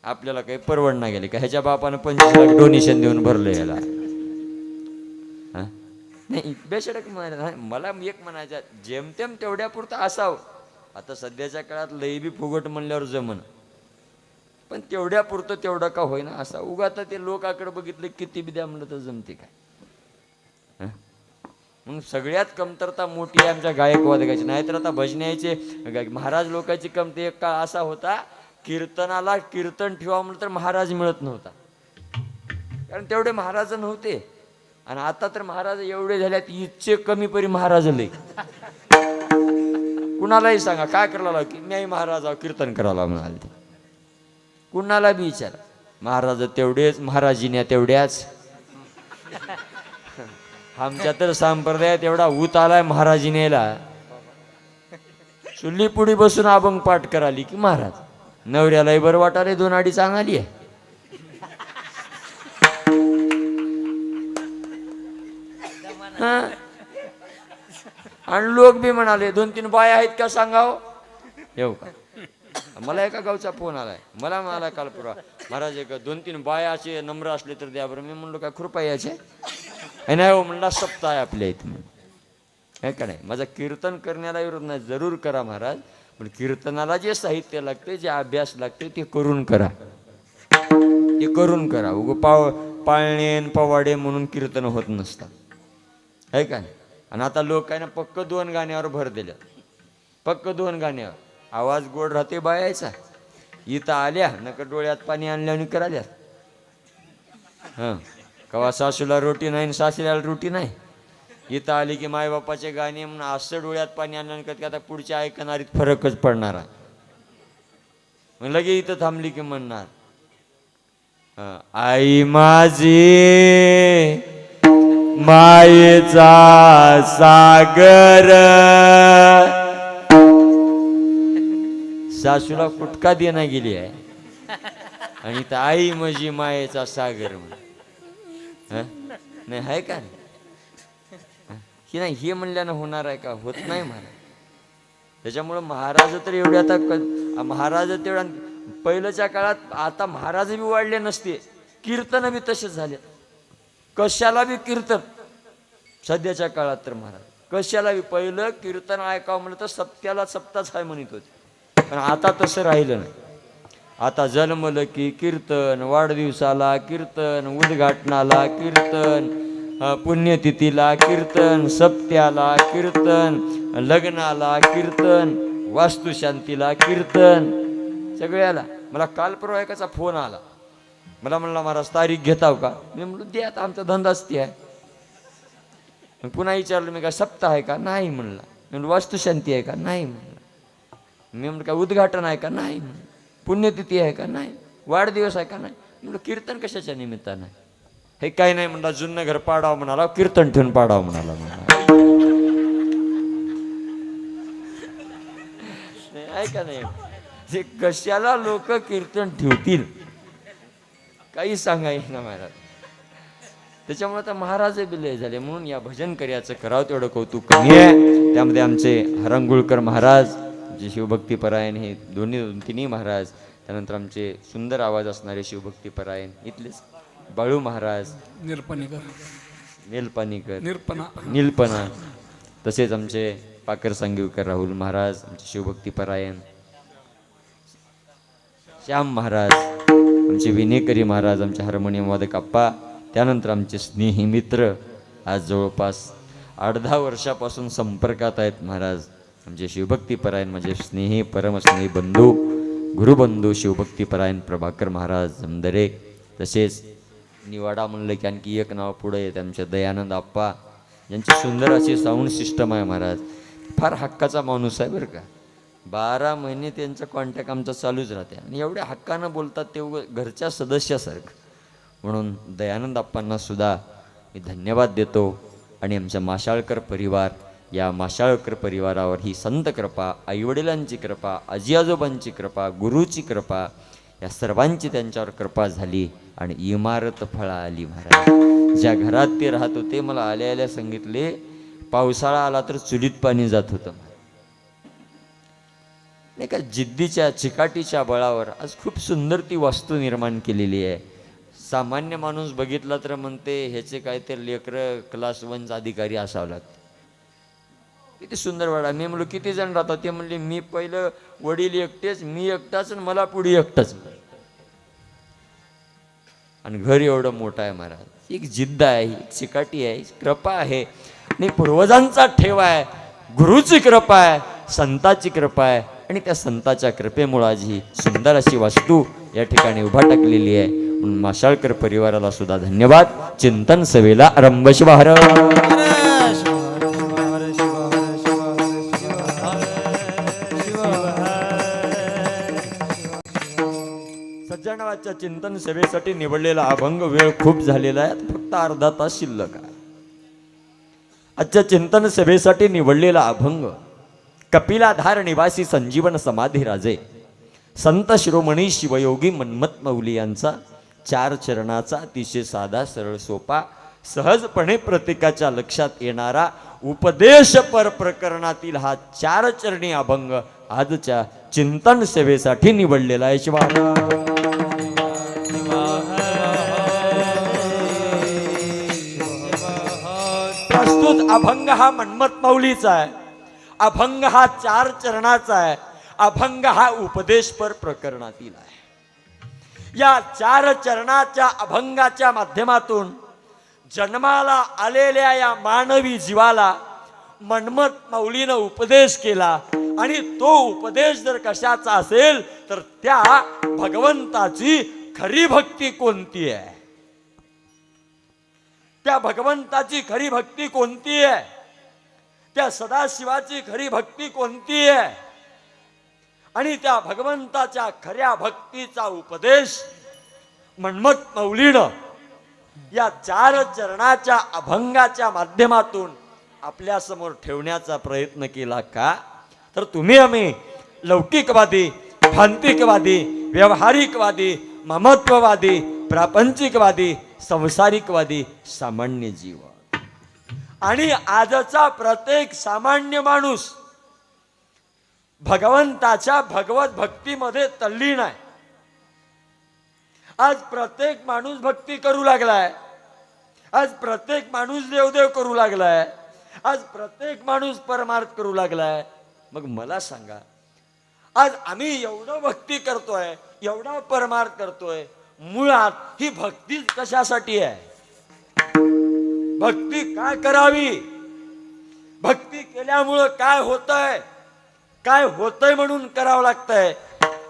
आपल्याला काही परवडणार गेले का ह्याच्या बापानं 25 लाख डोनेशन देऊन भरलं याला. हा? नाही बेशडक म्हणायला मला एक म्हणायचं जेमतेम तेवढ्या पुरतं असावं. आता सध्याच्या काळात लई बी फुगट म्हणल्यावर जमन, पण तेवढ्या पुरतं तेवढं का होईना असा. उगा तर ते लोकाकडे बघितलं किती बी द्या म्हणलं तर जमते काय. हा? मग सगळ्यात कमतरता मोठी आहे आमच्या गायकवादकाची. नाहीतर आता भजन्याचे महाराज लोकांची कमते एक काळ असा होता, कीर्तनाला कीर्तन ठेवा म्हणलं तर महाराज मिळत नव्हता, कारण तेवढे महाराज नव्हते. आणि आता तर महाराज एवढे झाल्यात इच्छे कमी परी महाराज लय. कुणालाही सांगा काय करायला की मी महाराज कीर्तन करायला म्हणाल ते, कुणाला बी विचारा महाराज तेवढेच, महाराजीने तेवढ्याच. आमच्या तर संप्रदायात एवढा ऊत आलाय महाराजीनेला, चुल्ली पुढी बसून अभंग पाठ कराली की महाराज. नवऱ्यालाही बरं वाटाले 2 अडीच चांगली आहे. आणि लोक बी म्हणाले 2-3 बाया आहेत का सांगाव. येऊ का. मला एका गावचा फोन आलाय, मला म्हणाला काल पुरा महाराज एक 2-3 बाया असे नम्र असले तर द्या बरं. मी म्हणलो काय कृपा याचे नाही हो म्हणला, सप्ताह आहे आपल्या इथं. हे का नाही, माझा कीर्तन करण्याला विरोध नाही, जरूर करा महाराज, पण कीर्तनाला जे साहित्य लागते, जे अभ्यास लागते ते करून करा, ते करून करा. उग पाळणे पवाडे म्हणून कीर्तन होत नसतात, आहे का नाही. आणि आता लोक काय ना पक्क 2 गाण्यावर भर दिल्या, पक्क 2 गाण्यावर. आवाज गोड राहते बायाचा, इथं आल्या नका डोळ्यात पाणी आणल्याने कराल्या. हां कवा सासूला रोटी नाही, सासऱ्याला रोटी नाही. इथं आली की मायबापाचे गाणे म्हणून असं डोळ्यात पाणी आणल्याने की आता पुढच्या ऐकणारीत फरकच पडणार आहे. मग लगे इथं थांबली की म्हणणार आई माझी मायेचा सागर. सासूला कुटका देना गेली आहे आणि इथं आई माझी मायेचा सागर म्हण. नाही आहे का की नाही, हे म्हणल्यानं होणार आहे का, होत नाही महाराज. त्याच्यामुळं महाराज तर एवढे आता महाराज तेवढ्या पहिल्याच्या काळात, आता महाराज बी वाढले नसते, कीर्तन बी तसेच झाले. कशाला बी कीर्तन सध्याच्या काळात तर महाराज कशाला बी पहिलं कीर्तन ऐकावं म्हणलं तर सप्त्याला सप्ताच आहे म्हणत होते, पण आता तसं राहिलं नाही. आता जन्मलं की कीर्तन, वाढदिवसाला कीर्तन, उद्घाटनाला कीर्तन, पुण्यतिथीला कीर्तन, सप्त्याला कीर्तन, लग्नाला कीर्तन, वास्तुशांतीला कीर्तन, सगळ्याला. मला काल परवा एकाचा फोन आला, मला म्हणला महाराज तारीख घेताव का. मी म्हणलो दे, आता आमचा धंदाच ती आहे. मग पुन्हा विचारलं मी, काय सप्ताह आहे का, नाही म्हणला. मी म्हणलं वास्तुशांती आहे का, नाही म्हणला. मी म्हणलं काय उद्घाटन आहे का, नाही म्हणलं. पुण्यतिथी आहे का, नाही. वाढदिवस आहे का, नाही. म्हणलं कीर्तन कशाच्या निमित्तानं. हे काही नाही म्हणला, जुनं घर पाडावं म्हणाला, कीर्तन ठेवून पाडावं म्हणाला. आहे का नाही, जे कशाला लोक कीर्तन ठेवतील काही सांगायचं ना महाराज. त्याच्यामुळे आता महाराज बिलय झाले. म्हणून या भजन कार्याचं करावं तेवढं कौतुक कमी आहे. त्यामध्ये आमचे हरंगुळकर महाराज जे शिवभक्तीपरायण, हे तिन्ही महाराज, त्यानंतर आमचे सुंदर आवाज असणारे शिवभक्तीपरायण इथलेच बाळू महाराज, निलपना, तसेच आमचे पाकर सांगीवकर राहुल महाराज, आमचे शिवभक्तीपरायण श्याम महाराज, आमचे विनेकरी महाराज, आमचे हार्मोनियम वादक आप्पा, त्यानंतर आमचे स्नेही मित्र आज जवळपास 8-10 वर्षापासून संपर्कात आहेत महाराज. आमचे शिवभक्तीपरायण म्हणजे स्नेही परमस्नेही बंधू गुरुबंधू शिवभक्तीपरायण प्रभाकर महाराज जमदरे. तसेच निवाडा म्हणलं की आणखी एक नाव पुढे येते, आमचे दयानंद आप्पा, यांची सुंदर अशी साऊंड सिस्टम आहे महाराज. फार हक्काचा माणूस आहे बरं का. 12 महिने त्यांचं कॉन्टॅक्ट आमचा चालूच राहते आणि एवढ्या हक्कानं बोलतात ते घरच्या सदस्यासारखं. म्हणून दयानंद आप्पांना सुद्धा मी धन्यवाद देतो. आणि आमच्या माशाळकर परिवार, या माशाळकर परिवारावर ही संत कृपा, आईवडिलांची कृपा, आजी आजोबांची कृपा, गुरुची कृपा, या सर्वांची त्यांच्यावर कृपा झाली आणि इमारत फळा आली महाराज. ज्या घरात ते राहत होते मला आल्या आल्या सांगितले पावसाळा आला तर चुलीत पाणी जात होतं. नाही का, जिद्दीच्या चिकाटीच्या बळावर आज खूप सुंदर ती वास्तू निर्माण केलेली आहे. सामान्य माणूस बघितला तर म्हणते ह्याचे काहीतरी लेकरं क्लास 1 अधिकारी असावं लागते. किती सुंदर वाडा. मी म्हणलो किती जण राहतात? ते म्हणले मी पहिलं वडील एकटेच, मी एकटाच आणि मला पुढे एकटाच, आणि घर एवढं मोठं आहे महाराज. एक जिद्द आहे, एक चिकाटी आहे, कृपा आहे आणि पूर्वजांचा ठेवा आहे, गुरुची कृपा आहे, संताची कृपा आहे, आणि त्या संताच्या कृपेमुळे आज ही सुंदर अशी वास्तू या ठिकाणी उभा टाकलेली आहे. म्हणून माशाळकर परिवाराला सुद्धा धन्यवाद. चिंतन सभेला आरंभ शुभार. सज्जनावाच्या चिंतन सभेसाठी निवडलेला अभंग वेळ खूप झालेला आहे, फक्त अर्धा तास शिल्लक आहे. आजच्या चिंतन सभेसाठी निवडलेला अभंग कपिलाधार निवासी संजीवन समाधी राजे संत शिरोमणी शिवयोगी मन्मथ मौली यांचा 4 चरणाचा अतिशय साधा सरळ सोपा सहजपणे प्रत्येकाच्या लक्षात येणारा उपदेशपर प्रकरणातील हा 4 चरणी अभंग आजच्या चिंतन सभेसाठी निवडलेला आहे. प्रस्तुत अभंग हा मन्मथ मौलीचा आहे. अभंग हा 4 चरणाचा आहे. अभंग हा उपदेशपर प्रकरणातील आहे. या 4 चरणाच्या अभंगाच्या माध्यमातून जन्माला आलेल्या या मानवी जीवाला मन्मथ मौलीनं उपदेश केला, आणि तो उपदेश जर कशाचा असेल तर त्या भगवंताची खरी भक्ती कोणती आहे, त्या भगवंताची खरी भक्ती कोणती आहे, त्या सदाशिवाची खरी भक्ती कोणती आहे, आणि त्या भगवंताच्या खऱ्या भक्तीचा उपदेश मन्मथ मौलीनं या 4 चरणाच्या अभंगाच्या माध्यमातून आपल्या समोर ठेवण्याचा प्रयत्न केला का? तर तुम्ही आम्ही लौकिकवादी, भांतिकवादी, व्यवहारिकवादी, ममत्ववादी, प्रापंचिकवादी, संसारिकवादी सामान्य जीव, आणि आजचा प्रत्येक सामान्य माणूस भगवंताच्या भगवत भक्तीमध्ये तल्लीन आहे. आज प्रत्येक माणूस भक्ती करू लागलाय. आज प्रत्येक माणूस देवदेव करू लागलाय. आज प्रत्येक माणूस परमार्थ करू लागलाय. मग मला सांगा, आज आम्ही एवढं भक्ती करतोय, एवढा परमार्थ करतोय, मुळात ही भक्ती कशासाठी आहे? भक्ती काय करावी? भक्ती केल्यामुळं काय होतंय? काय होतंय म्हणून करावं लागतंय?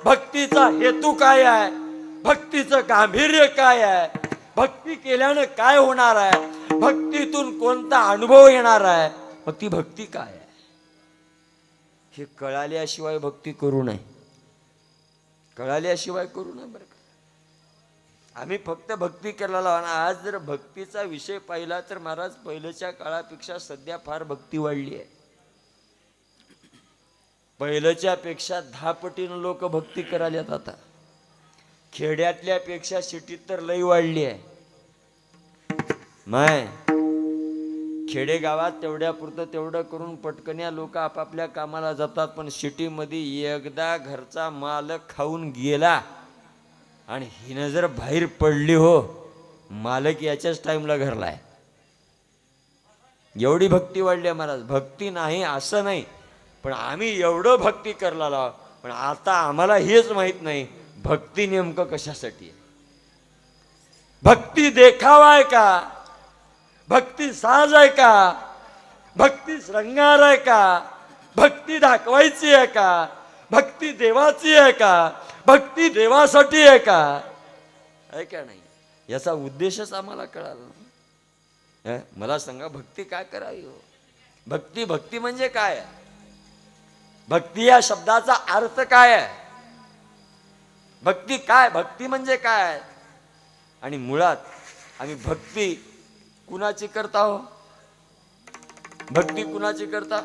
भक्तीचा हेतू काय आहे? भक्तीचं गांभीर्य काय आहे? भक्ती केल्यानं काय होणार आहे? भक्तीतून कोणता अनुभव येणार आहे? मग ती भक्ती काय आहे हे कळाल्याशिवाय भक्ती करू नये. कळाल्याशिवाय करू नये बरं का. आम्ही फक्त भक्ती करायला हवा. आज जर भक्तीचा विषय पाहिला तर महाराज पहिल्याच्या काळापेक्षा सध्या फार भक्ती वाढली आहे. पहिल्याच्या पेक्षा 10 पटीनं लोक भक्ती करायला. आता खेड्यातल्या पेक्षा सिटीत तर लई वाढली आहे. माय खेडेगावात तेवढ्या पुरतं तेवढं करून पटकन्या लोक आपापल्या कामाला जातात, पण सिटीमध्ये एकदा घरचा मालक खाऊन गेला आणि हिनं जर बाहेर पडली हो, मालक याच्याच टाइमला घरला आहे. एवढी भक्ती वाढली आहे महाराज. भक्ती नाही असं नाही, पण आम्ही एवढं भक्ती करायला, पण आता आम्हाला हेच माहित नाही भक्ती नेमकं कशासाठी आहे. भक्ती देखावा आहे का? भक्ती साज आहे का? भक्ती श्रृंगार आहे का? भक्ती दाखवायची आहे का? भक्ती देवाची आहे का? भक्ती देवासाठी आहे का? आहे का नाही? याचा उद्देशच आम्हाला कळाला. मला सांगा, भक्ती काय करावी हो? भक्ती भक्ती म्हणजे काय? भक्ती या शब्दाचा अर्थ काय आहे? भक्ती काय? भक्ती म्हणजे काय? आणि मुळात आम्ही भक्ती कुणाची करता हो? भक्ती कुणाची करता?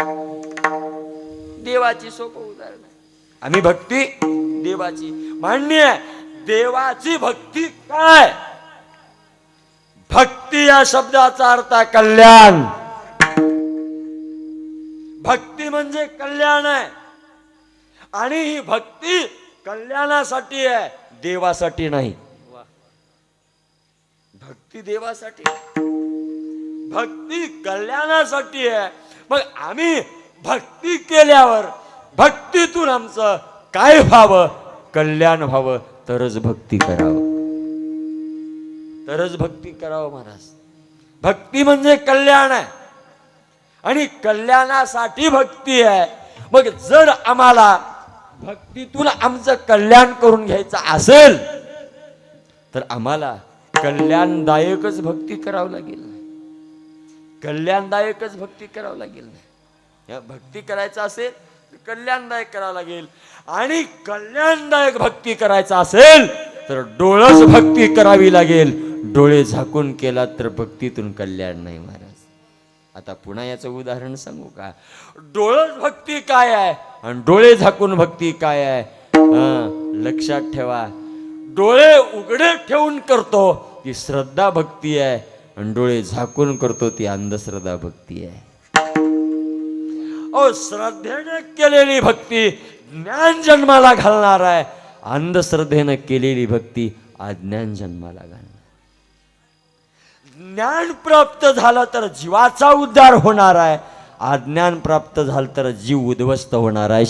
देवाची. सोपं उदाहरण आहे. आम्ही भक्ती देवाची. मान्य आहे. देवाची भक्ती काय? भक्ती या शब्दाचा अर्थ कल्याण. भक्ती म्हणजे कल्याण आहे. आणि ही भक्ती कल्याणासाठी आहे, देवासाठी नाही. भक्ती देवासाठी, भक्ती कल्याणासाठी आहे. मग आम्ही भक्ती केल्यावर भक्तीतून आमचं काय व्हावं? कल्याण व्हावं. तरच भक्ती करावं, तरच भक्ती करावं महाराज. भक्ती म्हणजे कल्याण आहे आणि कल्याणासाठी भक्ती आहे. मग जर आम्हाला भक्तीतून आमचं कल्याण करून घ्यायचं असेल तर आम्हाला कल्याणदायकच भक्ती करावं लागेल. कल्याणदायकच भक्ती करावं लागेल. या भक्ती करायचं असेल तर कल्याणदायक करावं लागेल. आणि कल्याणदायक भक्ती करायचं असेल तर डोळस भक्ती करावी लागेल. डोळे झाकून केला तर भक्तीतून कल्याण नाही महाराज. आता पुन्हा याचं उदाहरण सांगू का? डोळस भक्ती काय आहे आणि डोळे झाकून भक्ती काय आहे? लक्षात ठेवा. डोळे उघडे ठेवून करतो ती श्रद्धा भक्ती आहे आणि डोळे झाकून करतो ती अंधश्रद्धा भक्ती आहे. श्रद्धेने केलेली भक्ती ज्ञान जन्माला घालणार आहे. अंधश्रद्धेने केलेली भक्ती अज्ञान जन्माला घालणार. ज्ञान प्राप्त झालं तर जीवाचा उद्धार होणार आहे. अज्ञान प्राप्त झालं तर जीव उद्ध्वस्त होणार आहे.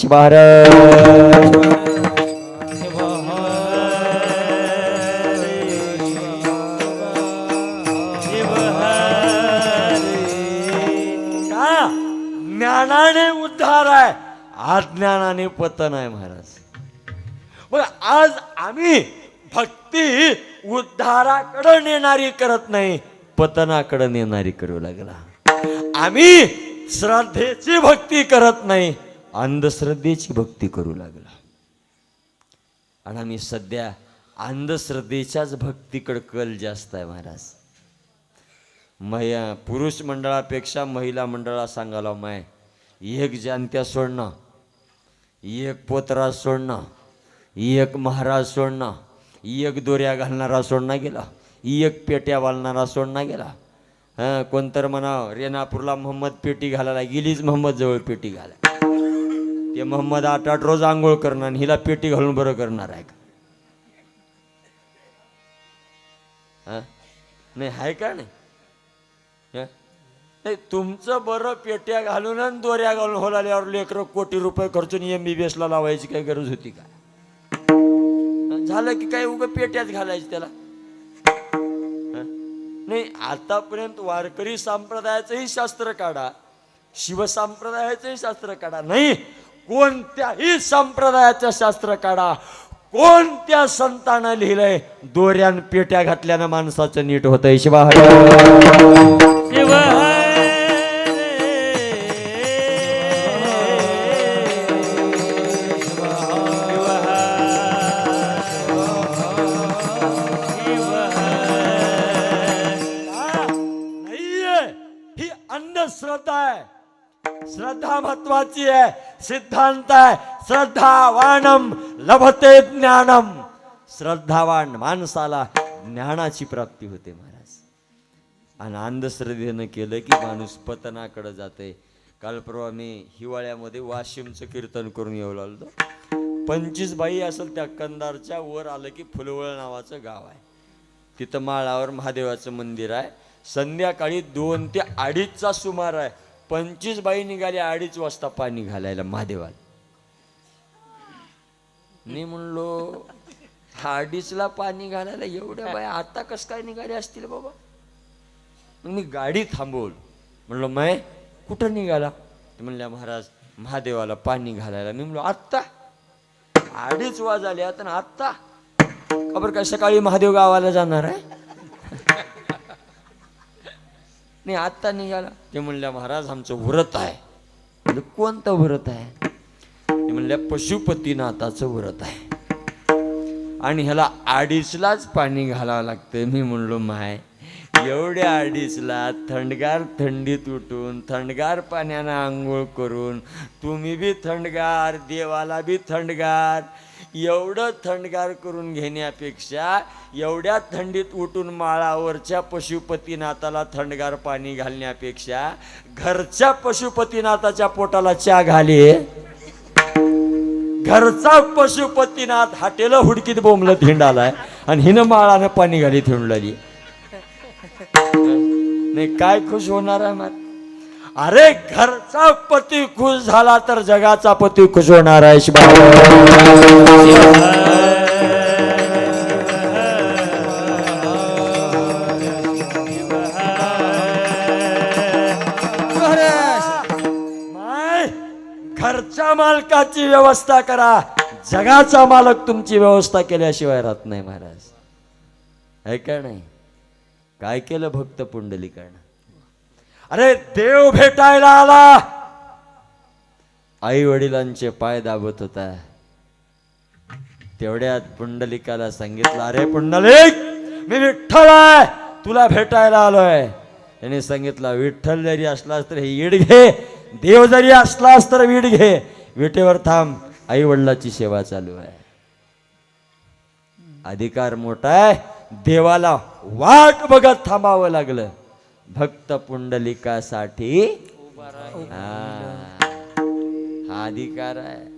ज्ञानाने उद्धार आहे, अज्ञानाने पतन आहे महाराज. मग आज आम्ही भक्ती उद्धाराकडे नेणारी करत नाही, पतनाकडे नेणारी करू लागला. आम्ही श्रद्धेची भक्ती करत नाही, अंधश्रद्धेची भक्ती करू लागला. आणि आम्ही सध्या अंधश्रद्धेच्याच भक्तीकडे कल जास्त आहे महाराज. पुरुष मंडळापेक्षा महिला मंडळा सांगायला माय एक जानत्या सोडणं, एक पोतरा सोडणं, एक महाराज सोडणं, एक दोऱ्या घालणारा सोडणं गेला, एक पेट्या वालणारा सोडणं गेला. कोणतर म्हणा रेणापूरला मोहम्मद पेटी घालायला गेलीच, मोहम्मद जवळ पेटी घाला. ते मोहम्मद 8-8 रोज आंघोळ करणार आणि हिला पेटी घालून बरं करणार आहे का? नाही आहे का? नाही तुमचं बरं पेट्या घालून आणि दोऱ्या घालून होलाल्यावर लेकरं कोटी रुपये खर्चून MBBS ला लावायची काही गरज होती का? झालं की काय उगं पेट्याच घालायची त्याला? नाही, आतापर्यंत वारकरी संप्रदायाचंही शास्त्र काढा, शिवसंप्रदायाचंही शास्त्र काढा, नाही कोणत्याही संप्रदायाचं शास्त्र काढा, कोणत्या संतानं लिहिलंय दोऱ्यान पेट्या घातल्यानं माणसाचं नीट होतंय? शिवा ही अंधश्रद्धा आहे. श्रद्धा महत्वाची आहे, सिद्धांत आहे. श्रद्धावानम लभते ज्ञानम. श्रद्धावान माणसाला ज्ञानाची प्राप्ती होते महाराज. आणि अंधश्रद्धेनं केलं की माणूस पतनाकडे जाते. काल परवा मी हिवाळ्यामध्ये वाशिमचं कीर्तन करून येऊ लागलो. 25 बाई असेल त्या कंदारच्या वर आलं की फुलवळ नावाचं गाव आहे. तिथं माळावर महादेवाचं मंदिर आहे. संध्याकाळी 2 ते 2:30चा सुमार आहे. 25 बाई निघाली 2:30 वाजता पाणी घालायला महादेवाला. मी म्हणलो 2:30ला पाणी घालायला एवढ्या बाई आता कसं काय निघाले असतील बाबा? मग मी गाडी थांबवल. म्हणलो मै कुठं निघाला? ते म्हणल्या महाराज महादेवाला पाणी घालायला. मी म्हणलो आत्ता 2:30 वाजले आता ना आत्ता? खबर काय सकाळी महादेव गावाला जाणार आहे? नाही आत्ता निघाला. ते म्हणल्या महाराज आमचं व्रत आहे. म्हणजे कोणतं व्रत आहे? ते म्हणल्या पशुपतीनाथाचं व्रत आहे आणि ह्याला 2:30लाच पाणी घालावं लागतं. मी म्हणलो माय एवढ्या 2:30ला थंडगार थंडीत उठून थंडगार पाण्यानं आंघोळ करून तुम्ही बी थंडगार, देवाला बी थंडगार, एवढं थंडगार करून घेण्यापेक्षा एवढ्या थंडीत उठून माळावरच्या पशुपतीनाथाला थंडगार पाणी घालण्यापेक्षा घरच्या पशुपतीनाथाच्या पोटाला चहा घाले. घरचा पशुपतीनाथ हाटेला हुडकीत बोंबलत हिंडालाय आणि हिनं माळानं पाणी घालीत हिंडली. नाही काय खुश होणार आहे मग? अरे घरचा पती खुश झाला तर जगाचा पती खुश होणार आहे. माय, घरच्या मालकाची व्यवस्था करा, जगाचा मालक तुमची व्यवस्था केल्याशिवाय राहत नाही महाराज. आहे का नाही? काय केलं भक्त पुंडलिकानं? अरे देव भेटायला आला, आई वडिलांचे पाय दाबत होता. तेवढ्यात पुंडलिकाला सांगितलं, अरे पुंडलिक, मी विठ्ठल आहे, तुला भेटायला आलोय. त्याने सांगितलं, विठ्ठल जरी असलास तर हे ईड घे, देव जरी असलास तर वीड घे, विटेवर थांब, आई वडिलाची सेवा चालू आहे. अधिकार मोठा आहे, देवाला वाट बघत थांबावं लागलं. भक्त पुंडलिकासाठी हा अधिकार आहे.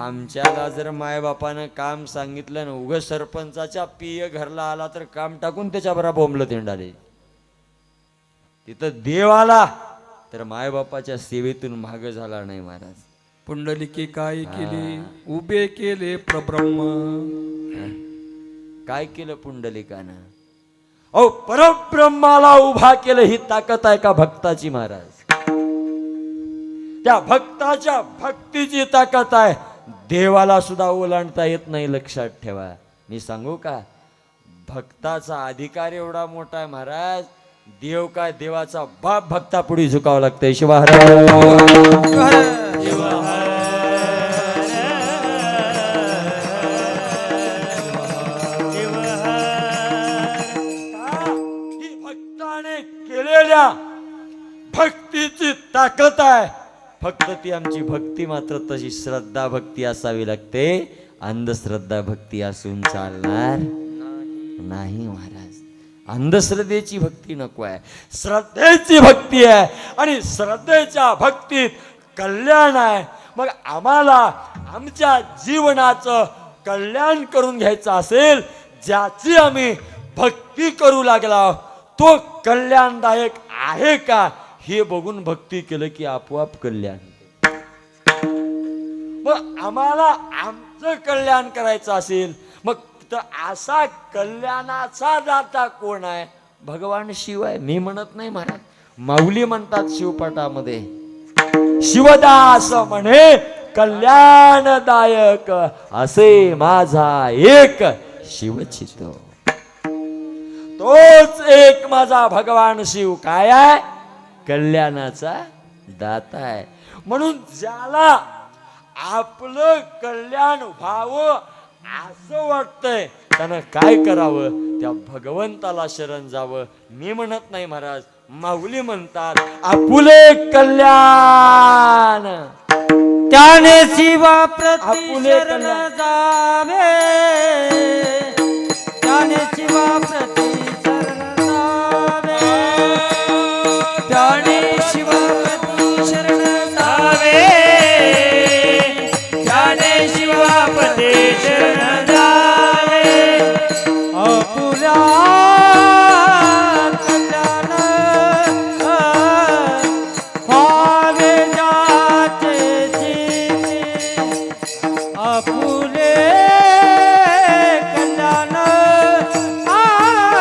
आमच्याला जर मायबापानं काम सांगितलं ना, उग सरपंचाच्या पिय घरला आला तर काम टाकून त्याच्या बरोबर बोंबलं तिंडाले. तिथं देव आला तर मायबापाच्या सेवेतून माग झाला नाही महाराज. पुंडलिके काय केले? उभे केले प्रब्रह्म. काय केलं पुंडलिकानं? अहो परब्रह्माला उभा केलं. ही ताकद आहे का भक्ताची महाराज? त्या भक्ताच्या भक्तीची ताकद आहे. देवाला सुद्धा ओलांडता येत नाही, लक्षात ठेवा. मी सांगू का, भक्ताचा अधिकार एवढा मोठा आहे महाराज. देव काय, देवाचा बाप भक्तापुढे झुकावं लागतंय. भक्ताने केलेल्या भक्तीची ताकद आहे. फक्त ती आमची भक्ती मात्र तशी श्रद्धा भक्ती असावी लागते. अंधश्रद्धा भक्ती असून चालणार नाही महाराज. अंधश्रद्धेची भक्ती नको आहे, श्रद्धेची भक्ती आहे. आणि श्रद्धेच्या भक्तीत कल्याण आहे. मग आम्हाला आमच्या जीवनाचं कल्याण करून घ्यायचं असेल, ज्याची आम्ही भक्ती करू लागला तो कल्याणदायक आहे का हे बघून भक्ती केलं की आपोआप कल्याण. मग आम्हाला आमचं कल्याण करायचं असेल, मग तर असा कल्याणाचा दाता कोण आहे? भगवान शिव आहे. मी म्हणत नाही महाराज, माऊली म्हणतात शिवपाठामध्ये, शिवदास म्हणे कल्याणदायक असे माझा एक शिवचित. तोच एक माझा भगवान शिव काय आहे? कल्याणाचा दाता आहे. म्हणून ज्याला आपलं कल्याण व्हावं असं वाटतंय त्यानं काय करावं? त्या भगवंताला शरण जावं. मी म्हणत नाही महाराज, माऊली म्हणतात आपुले कल्याण त्याने शिवा प्रति आपुले शरण कल्याण. जावे. त्याने शिवा प्रति शरण जावे. त्याने शिवा प्रति शरण जावे. त्याने शिवापते शरण जावे. अपुरा कल्याण व्हावे जाचे जीवे. अपुले कल्याण व्हावे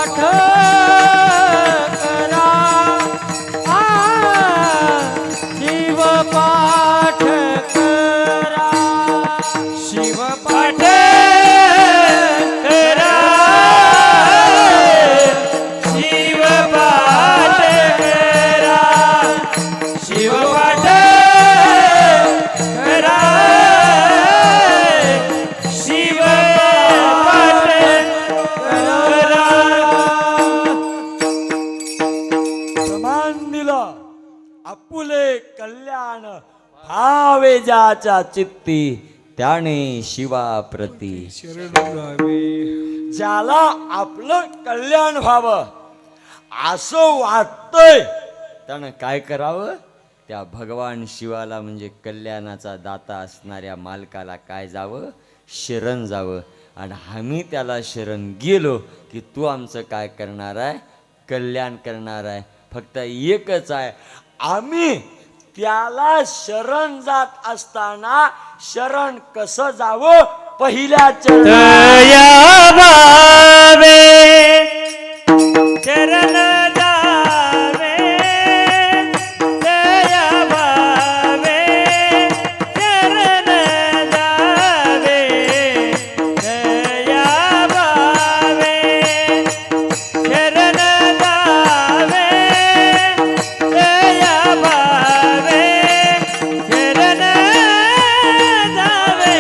पाठ करा शिवपाठ करा शिवपाठ करा शिवपाठ करा शिवपाठ करा शिवपाठ करा. समान दिलं आपुले कल्याण भावे ज्याच्या चित्ती त्याने शिवाप्रती. शरण जावे ज्याला आपलं कल्याण व्हावं असं वाटतंय त्यानं काय करावं, त्या भगवान शिवाला म्हणजे कल्याणाचा दाता असणाऱ्या मालकाला काय जावं, शरण जावं. आणि आम्ही त्याला शरण गेलो की तू आमचं काय करणार आहे, कल्याण करणार आहे. फक्त एकच आहे, आम्ही त्याला शरण जात असताना शरण कसं जावं, पहिल्या चरणात दया भावे चरण जावे दया भावे चरण जावे दया भावे चरण जावे दया भावे चरण जावे.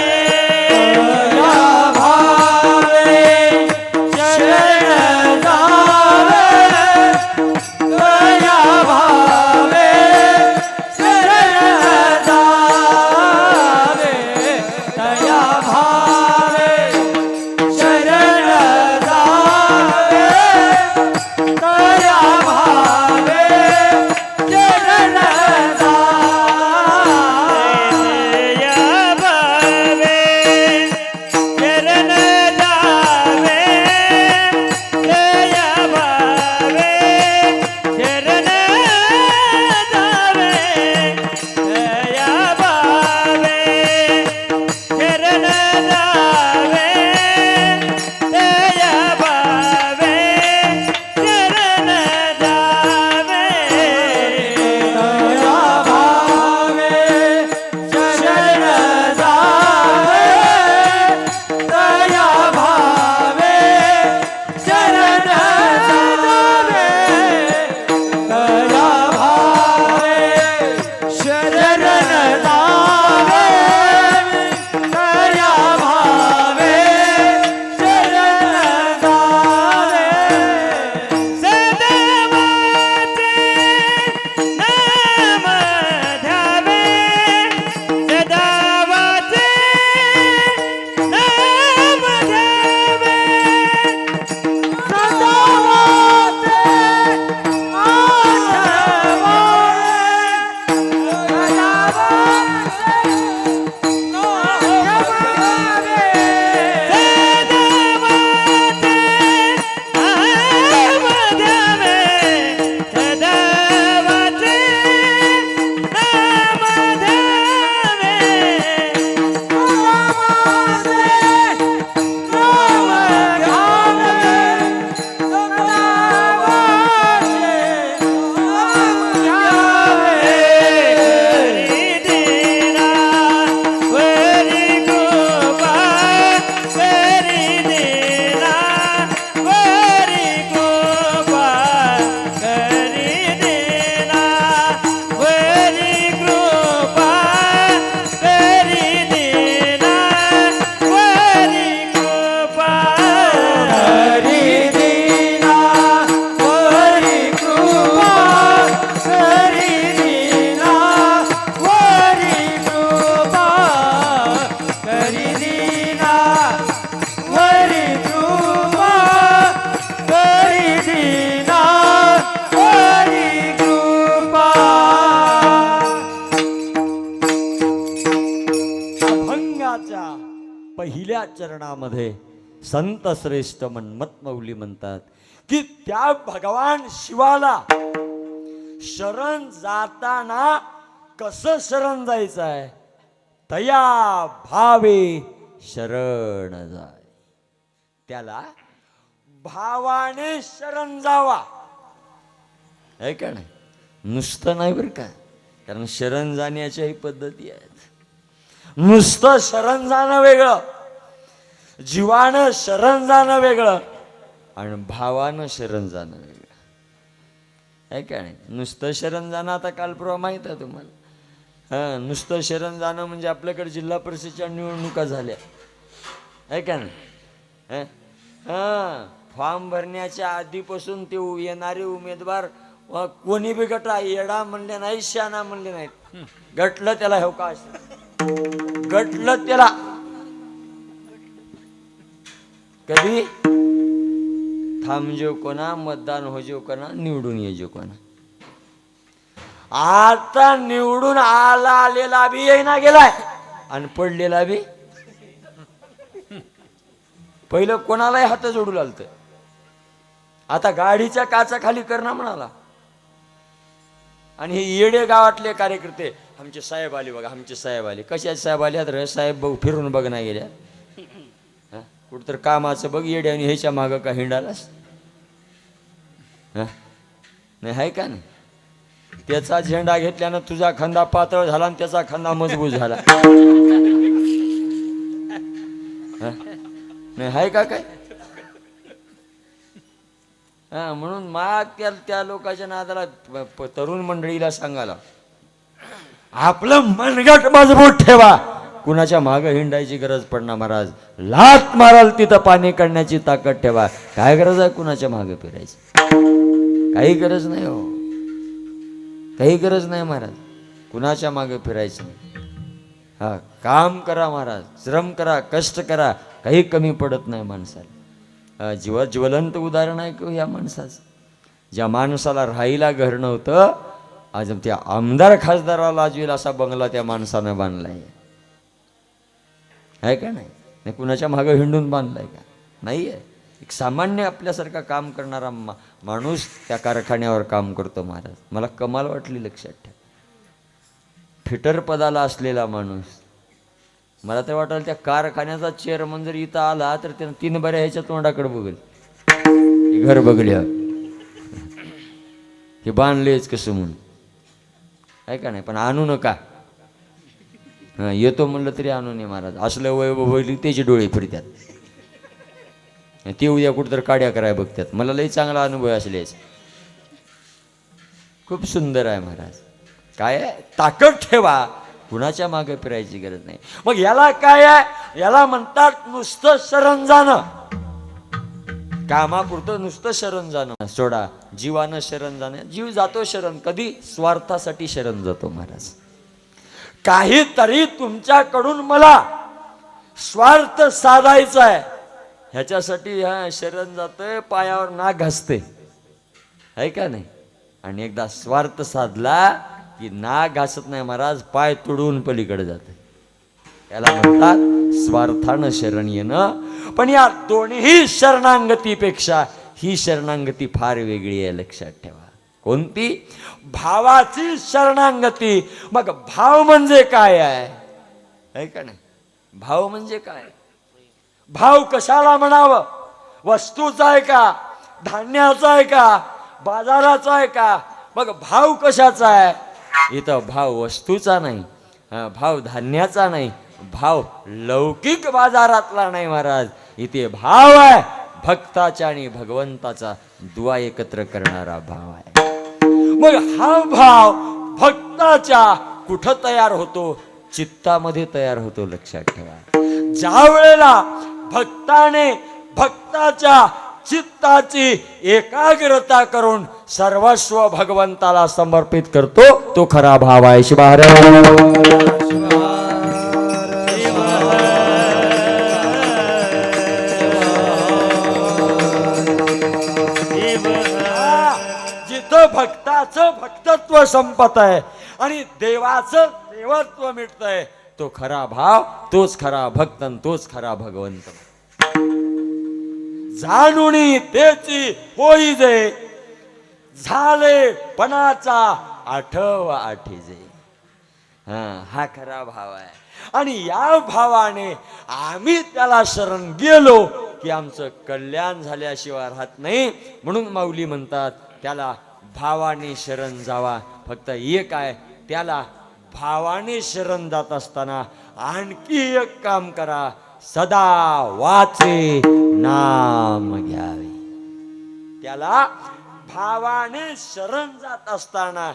पहिल्या चरणामध्ये संत श्रेष्ठ मन्मथमौली म्हणतात की त्या भगवान शिवाला शरण जाताना कसं शरण जायचं आहे, तया भावे शरण जाय. त्याला भावाने शरण जावा, आहे का नाही? नुसतं नाही बरं का, कारण शरण जाण्याच्याही पद्धती आहेत. नुसतं शरण जाणं वेगळं, जीवानं शरण जाणं वेगळं आणि भावानं शरण जाणं वेगळं, आहे का नाही? नुसतं शरण जाणं आता काल परवा माहीत आहे तुम्हाला. हां, नुसतं शरण जाणं म्हणजे आपल्याकडे जिल्हा परिषदेच्या निवडणुका झाल्या, आहे का नाही? हां, फॉर्म भरण्याच्या आधीपासून ते येणारे उमेदवार कोणी बी गटा, येडा म्हणले नाही, शाना म्हणले नाहीत, गटलं त्याला हो का, गटलं त्याला. कधी थांबजो कोणा, मतदान होजो कोणा, निवडून येजो कोणा. आता निवडून आलेला बी येईना गेलाय आणि पडलेला बी. पहिलं कोणालाही हात जोडू लागतं, आता गाडीच्या काचा खाली करणं म्हणाला. आणि हे येडे गावातले कार्यकर्ते, आमचे साहेब आले बघा, आमचे साहेब आले. कशाचे साहेब आले? तर साहेब बघ फिरून बघ नाही गेल्या, कुठं तर कामाचं बघ, येडे आणि ह्याच्या मागं का हिंडालास, नाही आहे का नाही? त्याचा झेंडा घेतल्यानं तुझा खांदा पातळ झाला आणि त्याचा खांदा मजबूत झाला, नाही आहे का काय? हा, म्हणून माग त्या लोकांच्या नादाला तरुण मंडळीला सांगायला, आपलं मनगट मजबूत ठेवा, कुणाच्या माग हिंडायची गरज पडणार महाराज. लात माराल तिथं पाणी काढण्याची ताकद ठेवा. काय गरज आहे कुणाच्या मागे फिरायची? काही गरज नाही हो, काही गरज नाही महाराज, कुणाच्या मागे फिरायचं नाही. हा, काम करा महाराज, श्रम करा, कष्ट करा, काही कमी पडत नाही माणसाला. ज्वलंत उदाहरण आहे की या माणसाचं. ज्या माणसाला राहायला घर नव्हतं, आज त्या आमदार खासदाराला आजवेल असा बंगला त्या माणसानं बांधलाय, आहे का नाही? कुणाच्या मागं हिंडून बांधलाय का? नाही आहे. एक सामान्य आपल्यासारखा काम करणारा माणूस त्या कारखान्यावर काम करतो महाराज. मला कमाल वाटली, लक्षात ठेवा. फिटर पदाला असलेला माणूस, मला तर वाटलं त्या कारखान्याचा चेअरमन जर इथं आला तर त्यानं 3 बऱ्या ह्याच्या तोंडाकडे बघेल, घर बघल्या हे बांधलेच कसं म्हणून, आहे का नाही? पण आणू नका, हां, येतो म्हणलं तरी आणू नये महाराज. असलं वय त्याचे डोळे फिरतात, ते उद्या कुठं काड्या कराय बघतात. मला लई चांगला अनुभव असलेच, खूप सुंदर आहे महाराज. काय आहे? ताकद ठेवा, कुणाच्या मागे फिरायची गरज नाही. मग याला काय आहे? याला म्हणतात नुसतं शरण जाणं, कामापुरतं नुसतं शरण जाणं सोडा, जीवानं शरण जाणं. जीव जातो शरण कधी? स्वार्थासाठी शरण जातो महाराज. काहीतरी तुमच्याकडून मला स्वार्थ साधायचा आहे ह्याच्यासाठी हा शरण जातोय, पायावर नाक घासते, आहे का नाही? आणि एकदा स्वार्थ साधला की नाक घासत नाही महाराज, पाय तुडवून पलीकडे जाते. याला म्हणतात स्वार्थानं शरण येणं. पण या दोन्ही शरणांगतीपेक्षा ही शरणांगती फार वेगळी आहे, लक्षात ठेवा. कोणती? भावाची शरणांगती. मग भाव म्हणजे काय आहे का नाही? भाव म्हणजे काय? भाव कशाला म्हणावं? वस्तूचा आहे का? धान्याचा आहे का? बाजाराचा आहे का? मग भाव कशाचा आहे? इथं भाव वस्तूचा नाही, भाव धान्याचा नाही, भाव लौकिक बाजारातला नाही महाराज. इथे भाव आहे भक्ताचा आणि भगवंताचा दुआ एकत्र करणारा भाव आहे. मग हा भाव भक्ताच्या कुठं तयार होतो? चित्तामध्ये तयार होतो, लक्षात ठेवा. ज्या वेळेला भक्ताने भक्ताच्या चित्ताची एकाग्रता करून सर्वस्व भगवंताला समर्पित करतो, तो खरा भाव आहे. शिवार जिथं भक्ताचं भक्तत्व संपत आहे आणि देवाचं देवत्व मिटतंय, तो खरा भाव, तोच खरा भक्त, तोच खरा भगवंत. जाणुनी त्याची होई जे, झाले पणाचा आठव आठीजे. हा खरा भाव आहे. आणि या भावाने आम्ही त्याला शरण गेलो की आमचं कल्याण झाल्याशिवाय राहत नाही. म्हणून माऊली म्हणतात त्याला भावाने शरण जावा. फक्त एक आहे, त्याला भावाने शरण जात असताना आणखी एक काम करा, सदा वाचे नाम घ्यावे. त्याला भावाने शरण जात असताना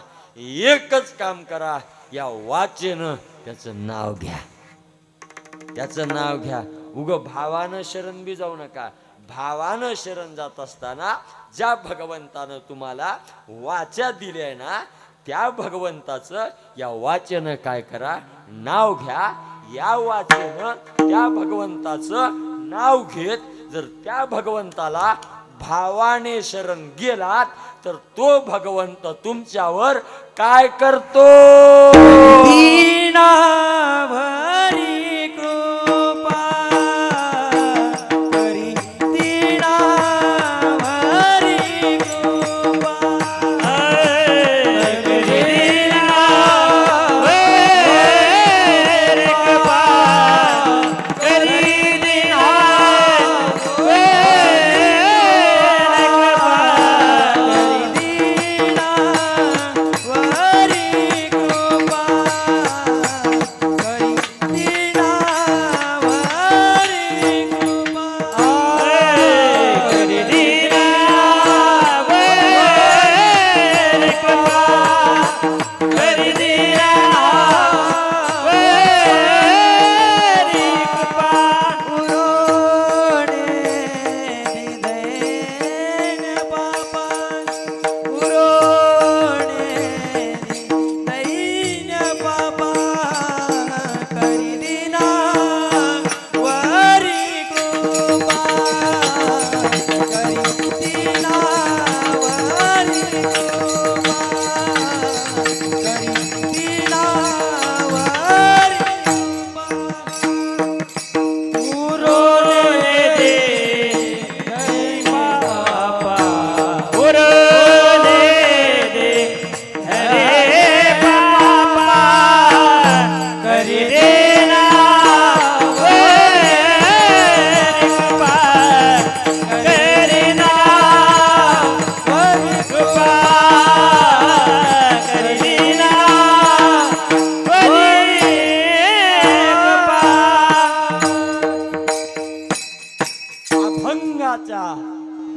एकच काम करा, या वाचेनं त्याचं नाव घ्या. त्याचं नाव घ्या. उग भावानं शरण बी जाऊ नका. भावानं शरण जात असताना ज्या भगवंतानं तुम्हाला वाचा दिल्या ना, त्या भगवंताचं या वाचेनं काय करा, नाव घ्या. या वाचेनं त्या भगवंताचं नाव घेत जर त्या भगवंताला भावाने शरण गेलात तर तो भगवंत तुमच्यावर काय करतो? दीनावरी कृपा करी, दीनावरी कृपा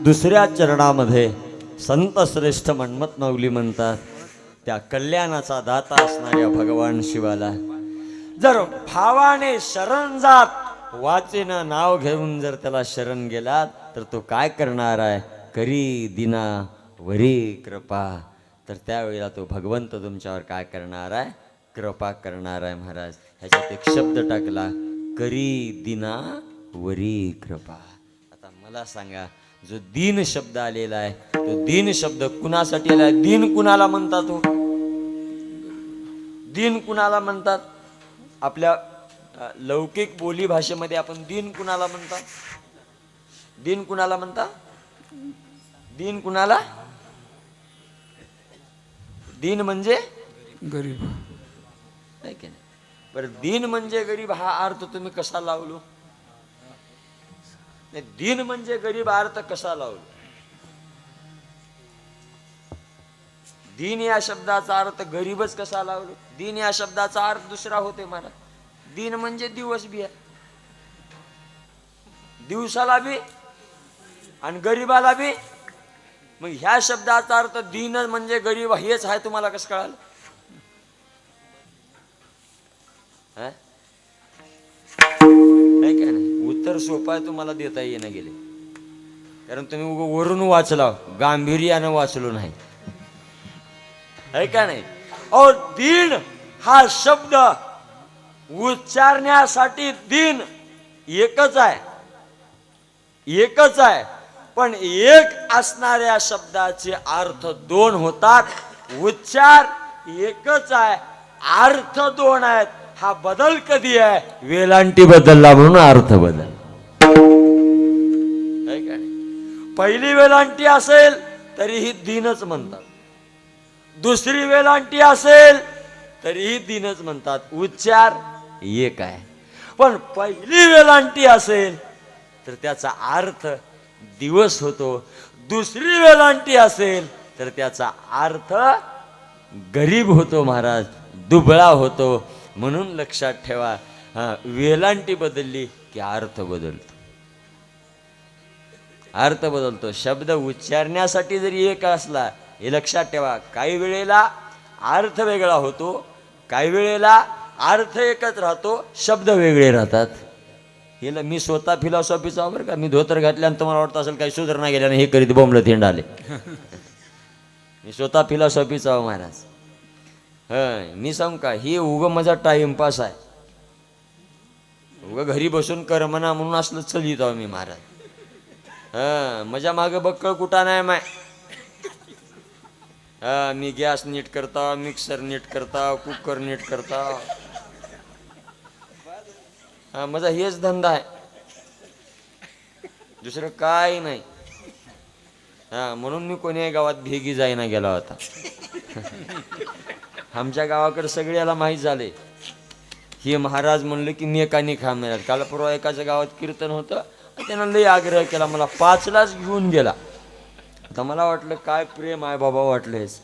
दुसऱ्या चरणामध्ये संत श्रेष्ठ मन्मथ माऊली म्हणतात, त्या कल्याणाचा दाता असणाऱ्या भगवान शिवाला जर भावाने शरण जात वाचेनं नाव घेऊन जर त्याला शरण गेलात तर तो काय करणार आहे? करी दिना वरी कृपा. तर त्यावेळेला तो भगवंत तुमच्यावर काय करणार आहे? कृपा करणार आहे. महाराज ह्याच्यात एक शब्द टाकला, करी दिना वरी कृपा. आता मला सांगा, जो दीन शब्द आलेला आहे तो दीन शब्द कुणासाठी आला? दीन कुणाला म्हणतात? तो दीन कुणाला म्हणतात? आपल्या लौकिक बोली भाषेमध्ये आपण दीन कुणाला म्हणतात? दीन कुणाला म्हणतात? दीन कुणाला? दीन म्हणजे गरीब. नाही की नाही? बरं, दीन म्हणजे गरीब हा अर्थ तुम्ही कसा लावलो? नाही, दीन म्हणजे गरीब अर्थ कसा लावलो? दीन या शब्दाचा अर्थ गरीबच कसा लावलो? दीन या शब्दाचा अर्थ दुसरा होते मला. दीन म्हणजे दिवस बी आहे, दिवसाला बी आणि गरीबाला बी. मग ह्या शब्दाचा अर्थ दीन म्हणजे गरीब हेच आहे, तुम्हाला कसं कळालं? काय नाही, उत्तर सोपं आहे, तुम्हाला देता येणं गेले. कारण तुम्ही वरून वाचला, गांभीर्यानं वाचलो नाही. है का नाही? और दीन हा शब्द उच्चारण्यासाठी दीन एकच आहे, एकच आहे. पण एक असणाऱ्या शब्दाचे अर्थ दोन होतात. उच्चार एकच आहे, अर्थ दोन आहेत. हा बदल कधी आहे? वेलांटी बदलला म्हणून अर्थ बदल. है का नाही? पहिली वेलांटी असेल तरीही दीनच म्हणतात, दुसरी वेलांटी असेल तरीही दीनच म्हणतात. उच्चार एक आहे. पण पहिली वेलांटी असेल तर त्याचा अर्थ दिवस होतो. दुसरी वेलांटी असेल तर त्याचा अर्थ गरीब होतो महाराज, दुबळा होतो. म्हणून लक्षात ठेवा, वेलांटी बदलली की अर्थ बदलतो. अर्थ बदलतो. शब्द उच्चारण्यासाठी जरी एक असला, हे लक्षात ठेवा, काही वेळेला अर्थ वेगळा होतो, काही वेळेला अर्थ एकच राहतो, शब्द वेगळे राहतात. हे मी स्वतः फिलॉसॉफीचा बरं का. मी धोतर घातल्यानंतर मला वाटतं असेल काही सुधारणा गेल्याने हे करीत बोंबलं थेंड आले. मी स्वतः फिलॉसॉफीचा हो महाराज. मी सांगू का, ही उगं माझा टाइमपास आहे. उगं घरी बसून करमना म्हणून असलं चलित आहो मी महाराज. माझ्या मागं बक्कळ कुठं नाही माय. मी गॅस नीट करता, मिक्सर नीट करता, कुकर नीट करता. माझा हेच धंदा आहे, दुसरं काय नाही. म्हणून मी कोणी गावात भेगी जाईना गेला होता. आमच्या गावाकडे सगळ्याला माहीत झाले. हे महाराज म्हणलं की मेकॅनिक हा मिळाला. काल परवा एकाच्या गावात कीर्तन होतं, त्यानं लई आग्रह केला, मला 5लाच घेऊन गेला. आता मला वाटलं काय प्रेम आहे बाबा वाटलेच.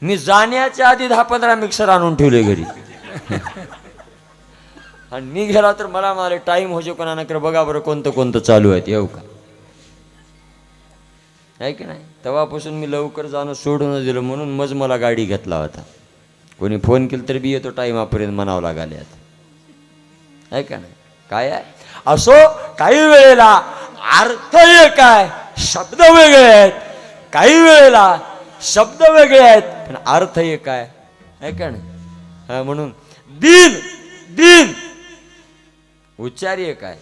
मी जाण्याच्या आधी 10-15 मिक्सर आणून ठेवले घरी. आणि मी गेला तर मला म्हणाले टाइम हो कोणाकडे बघा बरं कोणतं कोणतं चालू आहे. येऊ का आहे की नाही. तेव्हापासून मी लवकर जाणं सोडून दिलं. म्हणून मज मला गाडी घेतला होता. कोणी फोन केलं तरी बी येतो टाईमापर्यंत म्हणावं लागले. आता आहे का नाही. काय आहे असो, काही वेळेला अर्थ एक आहे, शब्द वेगळे आहेत. काही वेळेला शब्द वेगळे आहेत पण अर्थ एक आहे का नाही. म्हणून दिन दिन उच्चार एक आहे,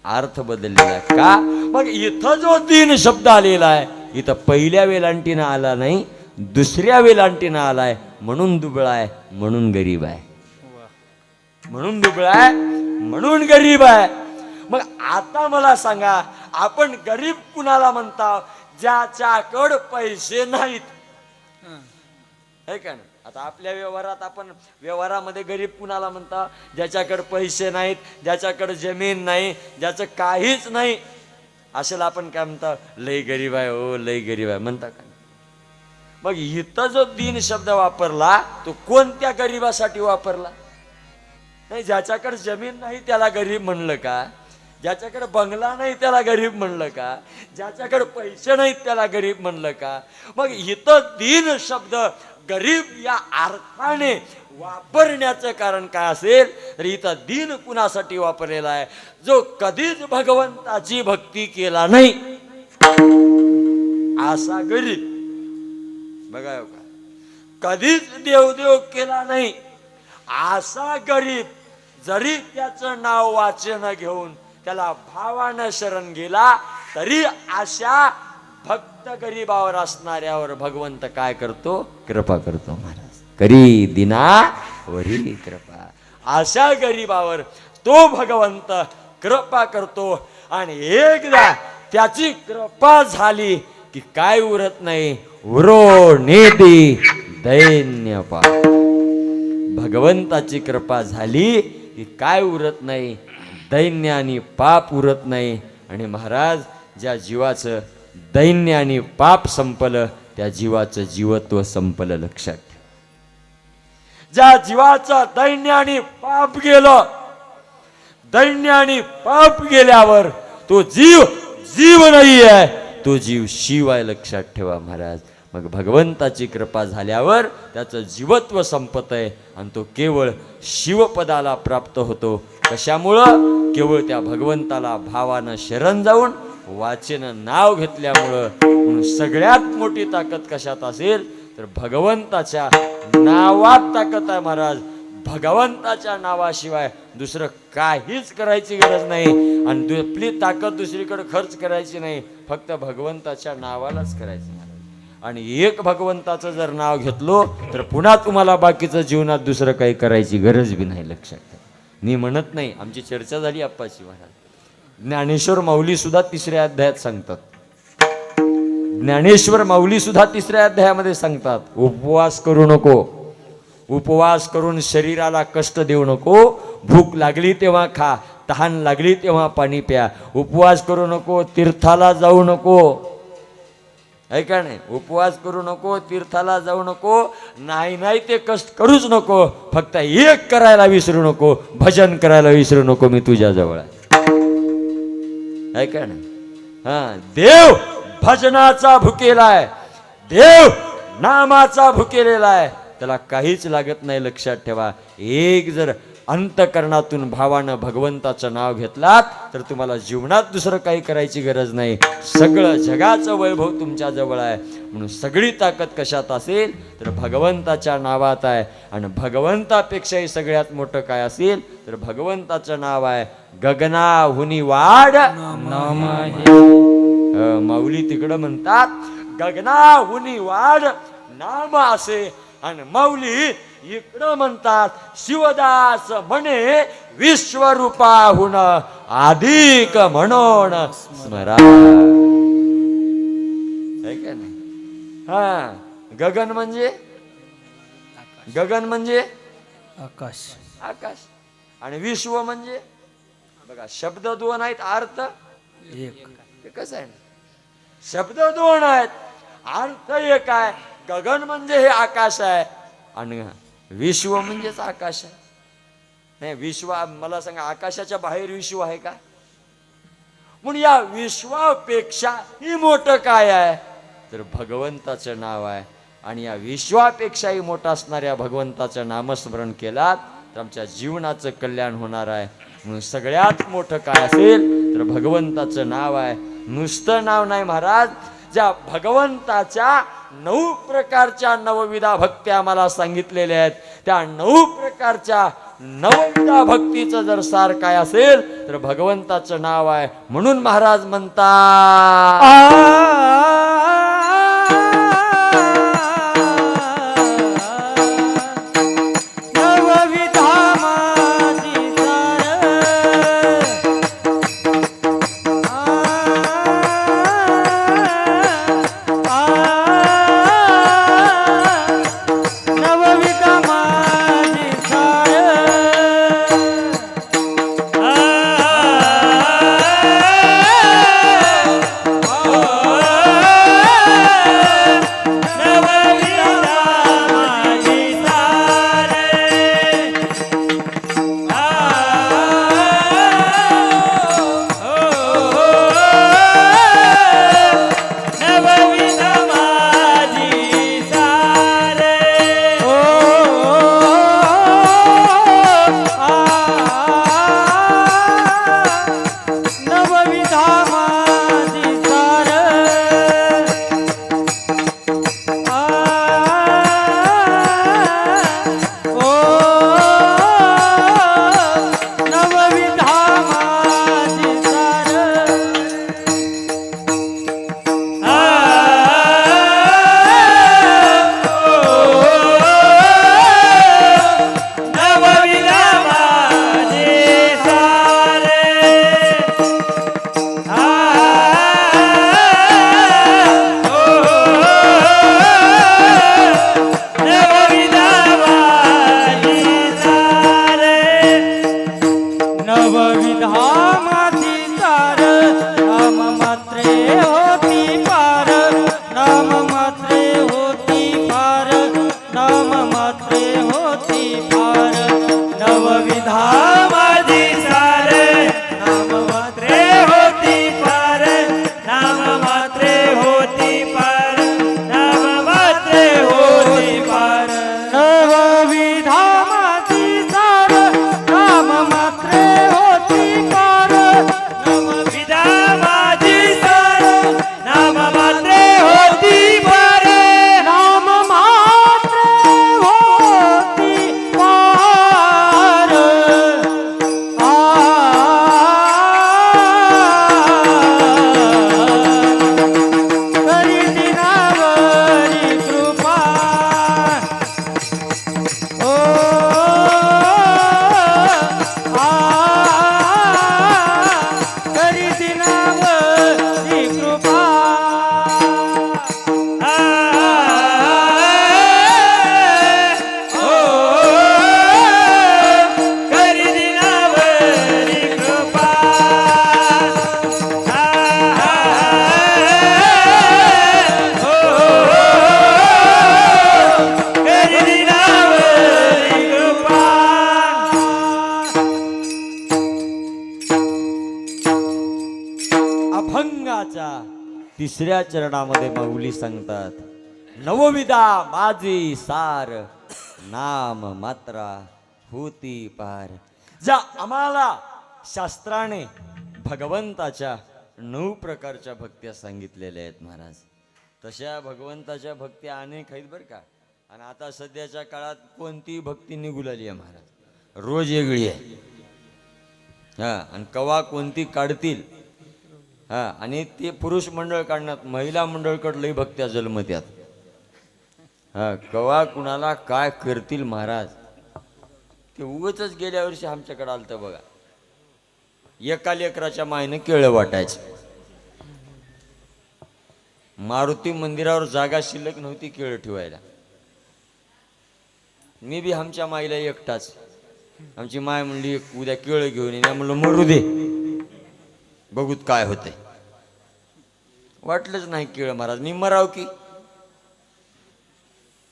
अर्थ बदललेला आहे. का मग इथं जो दिन शब्द आलेला आहे, इथं पहिल्या वेलांटीनं आला नाही, दुसऱ्या वेलांटीनं आलाय. म्हणून दुबळा आहे, म्हणून गरीब आहे. म्हणून दुबळा आहे, म्हणून गरीब आहे. मग आता मला सांगा, आपण गरीब कुणाला म्हणता? ज्याच्याकडे पैसे नाहीत, है का नाही. आता आपल्या व्यवहारात आपण व्यवहारामध्ये गरीब कुणाला म्हणता? ज्याच्याकडे पैसे नाहीत, ज्याच्याकडे जमीन नाही, ज्याचं काहीच नाही, असेला आपण काय म्हणता? लय गरीब आहे, हो लय गरीब आहे म्हणता का? मग इथं जो दिन शब्द वापरला तो कोणत्या गरीबासाठी वापरला? नाही, ज्याच्याकडे जमीन नाही त्याला गरीब म्हणलं का? ज्याच्याकडे बंगला नाही त्याला गरीब म्हणलं का? ज्याच्याकडे पैसे नाहीत त्याला गरीब म्हणलं का? मग इथं दिन शब्द गरीब या अर्थाने वापरण्याचं कारण काय असेल तर इथं दिन कुणासाठी वापरलेला आहे? जो कधीच भगवंताची भक्ती केला नाही असा गरीब. बघा का, कधीच देवदेव केला नाही असा गरीब, जरी त्याचं नाव वाचन घेऊन त्याला भावानं शरण गेला तरी अशा भक्त गरीबावर असणाऱ्यावर भगवंत काय करतो? कृपा करतो महाराज. करी दिनावरी कृपा. अशा गरीबावर तो भगवंत कृपा करतो. आणि एकदा त्याची कृपा झाली की काय उरत नाही, उरो नेती दैन्य पाप. भगवंताची कृपा झाली की काय उरत नाही, दैन्य आणि पाप उरत नाही. आणि महाराज, ज्या जीवाचं दैन्य आणि पाप संपलं त्या जीवाचं जीवत्व संपलं. लक्षात ठेवा. ज्या जीवाचं दैन्य आणि पाप गेलं, दैन्य आणि पाप गेल्यावर तो जीव जीव नाही आहे, तो जीव शिव आहे. लक्षात ठेवा महाराज. मग भगवंताची कृपा झाल्यावर त्याचं जीवत्व संपत आहे आणि तो केवळ शिवपदाला प्राप्त होतो. कशामुळं? केवळ त्या भगवंताला भावानं शरण जाऊन वाचन नाव घेतल्यामुळं. म्हणून सगळ्यात मोठी ताकद कशात असेल तर भगवंताच्या नावात ताकद आहे महाराज. भगवंताच्या नावाशिवाय दुसरं काहीच करायची गरज नाही. आणि आपली ताकद दुसरीकडे खर्च करायची नाही, फक्त भगवंताच्या नावालाच करायची महाराज. आणि एक भगवंताचं जर नाव घेतलो तर पुन्हा तुम्हाला बाकीचं जीवनात दुसरं काही करायची गरज बी नाही. लक्षात ठेवा. मी म्हणत नाही, आमची चर्चा झाली आप्पाची महाराज. ज्ञानेश्वर माऊली सुद्धा 3ऱ्या अध्यायात सांगतात. ज्ञानेश्वर माऊली सुद्धा 3ऱ्या अध्यायामध्ये सांगतात, उपवास करू नको, उपवास करून शरीराला कष्ट देऊ नको. भूक लागली तेव्हा खा, तहान लागली तेव्हा पाणी प्या. उपवास करू नको, तीर्थाला जाऊ नको. ऐका नाही, उपवास करू नको, तीर्थाला जाऊ नको, नाही ते कष्ट करूच नको. फक्त एक करायला विसरू नको, भजन करायला विसरू नको, मी तुझ्या जवळ आहे. ऐका नाही, हा, देव भजनाचा भुकेला आहे, देव नामाचा भुकेलेला आहे, त्याला काहीच लागत नाही. लक्षात ठेवा. एक जर अंतकरणातून भावानं भगवंताचं नाव घेतलात तर तुम्हाला जीवनात दुसरं काही करायची गरज नाही. सगळं जगाचं वैभव तुमच्या जवळ आहे. म्हणून सगळी ताकद कशात असेल तर भगवंताच्या नावात आहे. आणि भगवंतापेक्षाही सगळ्यात मोठं काय असेल तर भगवंताचं नाव आहे. गगनाहुनी वाढ नाम आहे. माऊली तिकडं म्हणतात गगनाहुनी वाढ नाम असे, आणि माऊली इकडं म्हणतात शिवदास म्हणे विश्वरूपाहुन अधिक म्हणून स्मरा. है का नाही? हा, गगन म्हणजे आकाश. आकाश, आणि विश्व म्हणजे बघा, शब्द दोन आहेत, अर्थ एक. कसं आहे ना, शब्द दोन आहेत, अर्थ एक आहे. गगन म्हणजे हे आकाश आहे, आणि विश्व म्हणजेच आकाश आहे. नाही, विश्व मला सांगा, आकाशाच्या बाहेर विश्व आहे का? म्हणून या विश्वापेक्षाही मोठं काय आहे तर भगवंताचं नाव आहे. आणि या विश्वापेक्षाही मोठं असणाऱ्या भगवंताचं नामस्मरण केलात तर आमच्या जीवनाचं कल्याण होणार आहे. म्हणून सगळ्यात मोठं काय असेल तर भगवंताचं नाव आहे. नुसतं नाव नाही महाराज, ज्या भगवंताच्या 9 प्रकारच्या नवविधा भक्ती आम्हाला सांगितलेल्या आहेत, त्या 9 प्रकारच्या नवविधा भक्तीचं जर सार काय असेल तर भगवंताचं नाव आहे. म्हणून महाराज म्हणतात तिसऱ्या चरणामध्ये माऊली सांगतात, नवविधा माझी सार, नाम मात्रा होती पार. ज्या आम्हाला शास्त्राने भगवंताच्या 9 प्रकारच्या भक्त्या सांगितलेल्या आहेत महाराज, तशा भगवंताच्या भक्त्या अनेक आहेत बरं का. आणि आता सध्याच्या काळात कोणती भक्ती निघू लागली आहे महाराज, रोज वेगळी आहे. हा, आणि कवा कोणती काढतील. हा, आणि ते पुरुष मंडळ काढण्यात महिला मंडळकडे लई भक्त्या जन्मत्यात. हा, कवा कुणाला काय करतील महाराज. ते उगच गेल्या वर्षी आमच्याकडे आलतं बघा, एका लेकराच्या मायनं केळं वाटायचं. मारुती मंदिरावर जागा शिल्लक नव्हती केळं ठेवायला. मी बी आमच्या माईला एकटाच. आमची माय म्हणली उद्या केळं घेऊन ये. म्हणलं मरू दे, बघूत काय होतंय. वाटलंच नाही केळं महाराज. मी मराव की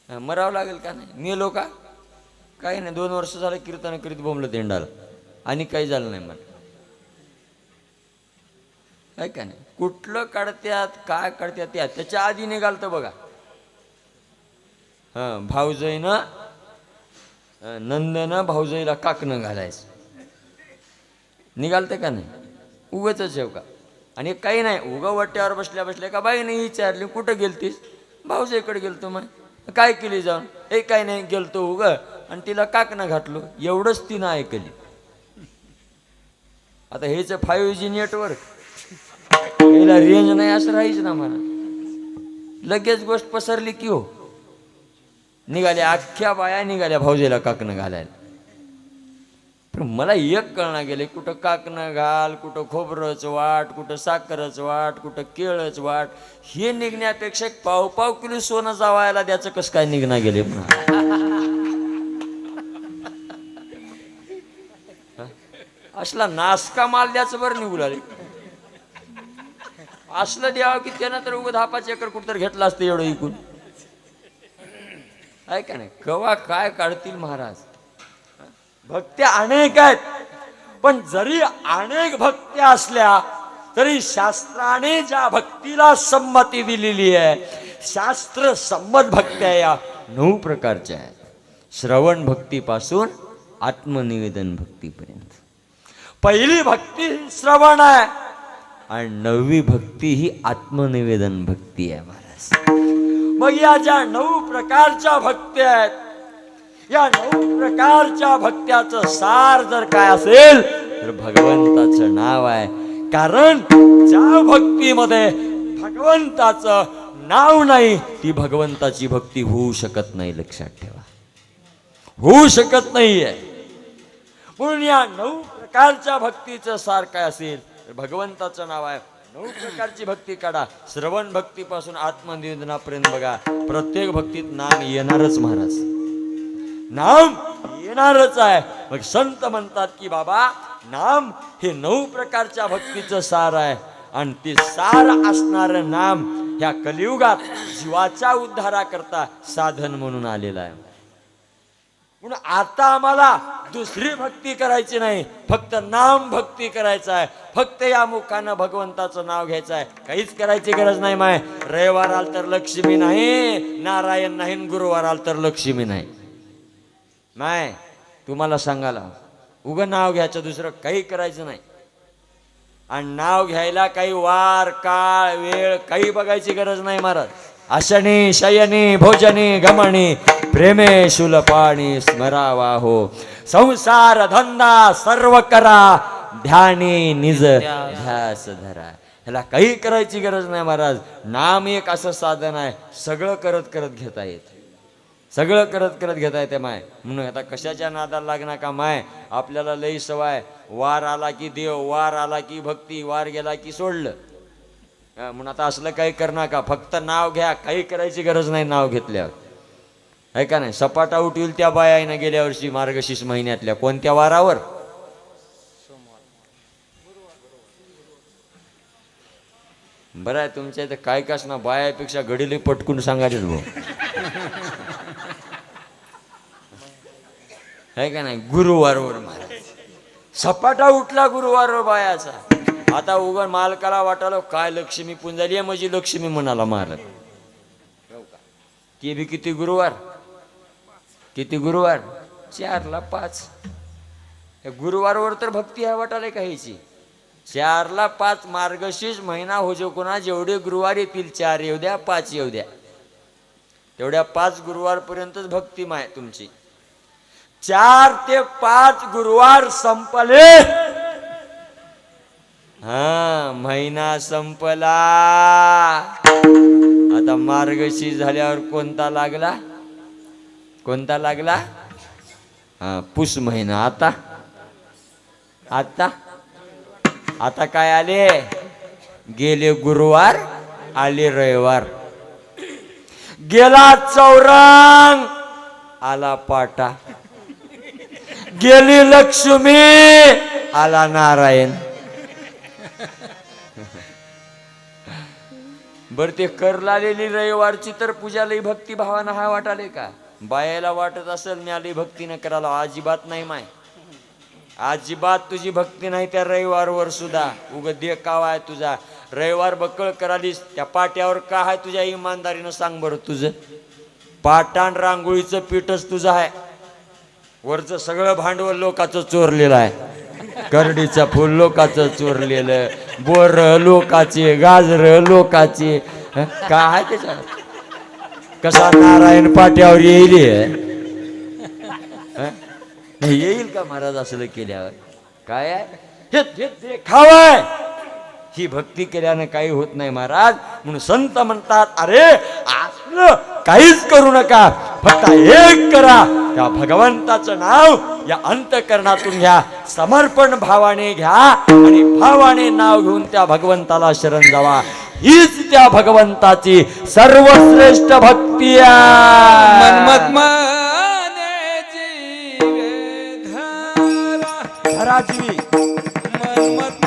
मरावं लागेल का नाही, मेलो का काही नाही. 2 वर्ष झालं कीर्तन करीत बोंबलं तेंडाला आणि काही झालं नाही मला. काय का नाही, कुठलं काढत्यात काय काढत्यात त्याच्या आधी निघालतं बघा. हां, भाऊजाईनं नंदनं भाऊजाईला काकणं घालायचं निघालतं का नाही, उगच जेव का. आणि काही नाही, उगा वट्यावर बसल्या बसल्या का बाई नाही विचारली कुठं गेलतीस, भाऊजाईकडे गेलतो. मग काय केली जाऊन, हे काही नाही गेलतो उग आणि तिला काकणं घातलो, एवढंच तिनं ऐकली. आता हेच 5G नेटवर्क, याला रेंज नाही असं राहायचं ना मला. लगेच गोष्ट पसरली की हो, निघाल्या अख्ख्या बाया निघाल्या भाऊजीला काकणं घालायला. पण मला एक कळना गेले, कुठं काकणं घाल, कुठं खोबरंच वाट, कुठं साखरच वाट, कुठं केळच वाट. हे निघण्यापेक्षा 1.5 किलो सोनं जावायला द्याचं कसं काय निघणं गेले. असला नासका माल द्याचं बरं निघू लागले. असलं द्यावं की त्यानं तर उगं 10-5 एकर कुठं घेतलं असतं एवढं इकून. आहे का नाही, कवा काय काढतील महाराज. भक्त्या अनेक आहेत, पण जरी अनेक भक्त्या असल्या तरी शास्त्राने ज्या भक्तीला संमती दिलेली आहे, शास्त्र संमत भक्त्या या 9 प्रकारच्या आहेत. श्रवण भक्तीपासून आत्मनिवेदन भक्तीपर्यंत. पहिली भक्ती श्रवण आहे आणि 9वी भक्ती ही आत्मनिवेदन भक्ती आहे महाराज. मग या ज्या 9 प्रकारच्या भक्त्या आहेत, या 9 प्रकारच्या भक्त्याचं सार जर काय असेल तर भगवंताचं नाव आहे. कारण ज्या भक्तीमध्ये भगवंताचं नाव नाही ती भगवंताची भक्ती होऊ शकत नाही. लक्षात ठेवा, होऊ शकत नाहीये. म्हणून या 9 प्रकारच्या भक्तीचं सार काय असेल तर भगवंताचं नाव आहे. 9 प्रकारची भक्ती काढा. श्रवण भक्तीपासून आत्मनिवेदनापर्यंत बघा, प्रत्येक भक्तीत नाम येणारच महाराज, नाम येणारच आहे. मग संत म्हणतात की बाबा नाम हे 9 प्रकारच्या भक्तीचं सार आहे आणि ते सार असणारं नाम ह्या कलियुगात जीवाच्या उद्धाराकरता साधन म्हणून आलेलं आहे. म्हणून आता आम्हाला दुसरी भक्ती करायची नाही, फक्त नाम भक्ती करायचं आहे. फक्त या मुखानं भगवंताचं नाव घ्यायचं आहे, काहीच करायची गरज नाही. माय रविवार आल तर लक्ष्मी नाही, नारायण नाही, गुरुवार आल तर लक्ष्मी नाही. नाही, तुम्हाला सांगायला उगं नाव घ्यायचं, दुसरं काही करायचं नाही. आणि नाव घ्यायला काही वार काळ वेळ काही बघायची गरज नाही महाराज. आशनी शयनी भोजनी गमणी प्रेमे शुलपाणी स्मरावा हो. संसार धंदा सर्व करा, ध्यानी निज ध्यास धरा. ह्याला काही करायची गरज नाही महाराज. नाम एक असं साधन आहे, सगळं करत करत घेता येत, सगळं करत करत घेता येते माय. म्हणून आता कशाच्या नादाला लागणार का माय. आपल्याला लई सवय, वार आला की देव, वार आला की भक्ती, वार गेला की सोडलं. म्हणून आता असलं काही करणार का, फक्त नाव घ्या, काही करायची गरज नाही नाव घेतल्यावर. आहे का नाही. सपाटा उठील त्या बायानं गेल्या वर्षी मार्गशीर्ष महिन्यातल्या कोणत्या वारावर, बरं आहे तुमच्या इथं काय कास ना बायापेक्षा घडीले पटकून सांगायचं भाऊ. आहे का नाही. गुरुवारवर महाराज सपाटा उठला गुरुवारवर बायाचा. आता उघड मालकाला वाटालो काय लक्ष्मी पुंजाली आहे माझी लक्ष्मी म्हणाला मालक. ते बी किती गुरुवार, किती गुरुवार, 4ला 5. गुरुवारवर तर भक्ती आहे वाटाले काहीची. 4ला 5 मार्गशीर्ष महिना हो जो कोणा जेवढे गुरुवार येतील 4 येऊ द्या 5 येऊ द्या तेवढ्या 5 गुरुवार पर्यंतच भक्ती माय तुमची. 4 ते 5 गुरुवार संपले, हा महिना संपला. आता मार्गशीर्ष झाल्यावर कोणता लागला, कोणता लागला, हा पुष महिना. आता आता आता काय आले, गेले गुरुवार आले रविवार, गेला चौरंग आला पाटा, गेली लक्ष्मी आला नारायण. बर ते कर लालेली रविवारची तर पूजा लई भक्ती भावानं हा वाटाले का. बायाला वाटत असेल मी लई भक्तीनं करायला, अजिबात नाही माय, अजिबात तुझी भक्ती नाही त्या रविवारवर सुद्धा. उग देखावा आहे तुझा. रविवार बकळ करालीस त्या पाट्यावर का आहे तुझ्या इमानदारीनं सांग बरं. तुझं पाटाण रांगोळीचं पीठच तुझं आहे, वरचं सगळं भांडवल लोकाचं चोरलेलं आहे. करडीचं फुल लोकाचं चोरलेलं, बोर लोकाचे, गाजर लोकाचे, का आहे त्याच्यात. कसा नारायण पाट्यावर येईल, येईल का महाराज असलं केल्यावर. काय आहे हे देखावाय, ही भक्ती केल्यानं काही होत नाही महाराज. म्हणून संत म्हणतात अरे असलं काहीच करू नका, फक्त एक करा, त्या भगवंताचं नाव या अंतःकरणातून घ्या, समर्पण भावाने घ्या आणि भावाने नाव घेऊन त्या भगवंताला शरण जावा. हीच त्या भगवंताची सर्वश्रेष्ठ भक्ती आहे. मनमत जीवे धरा, धराजी मनमत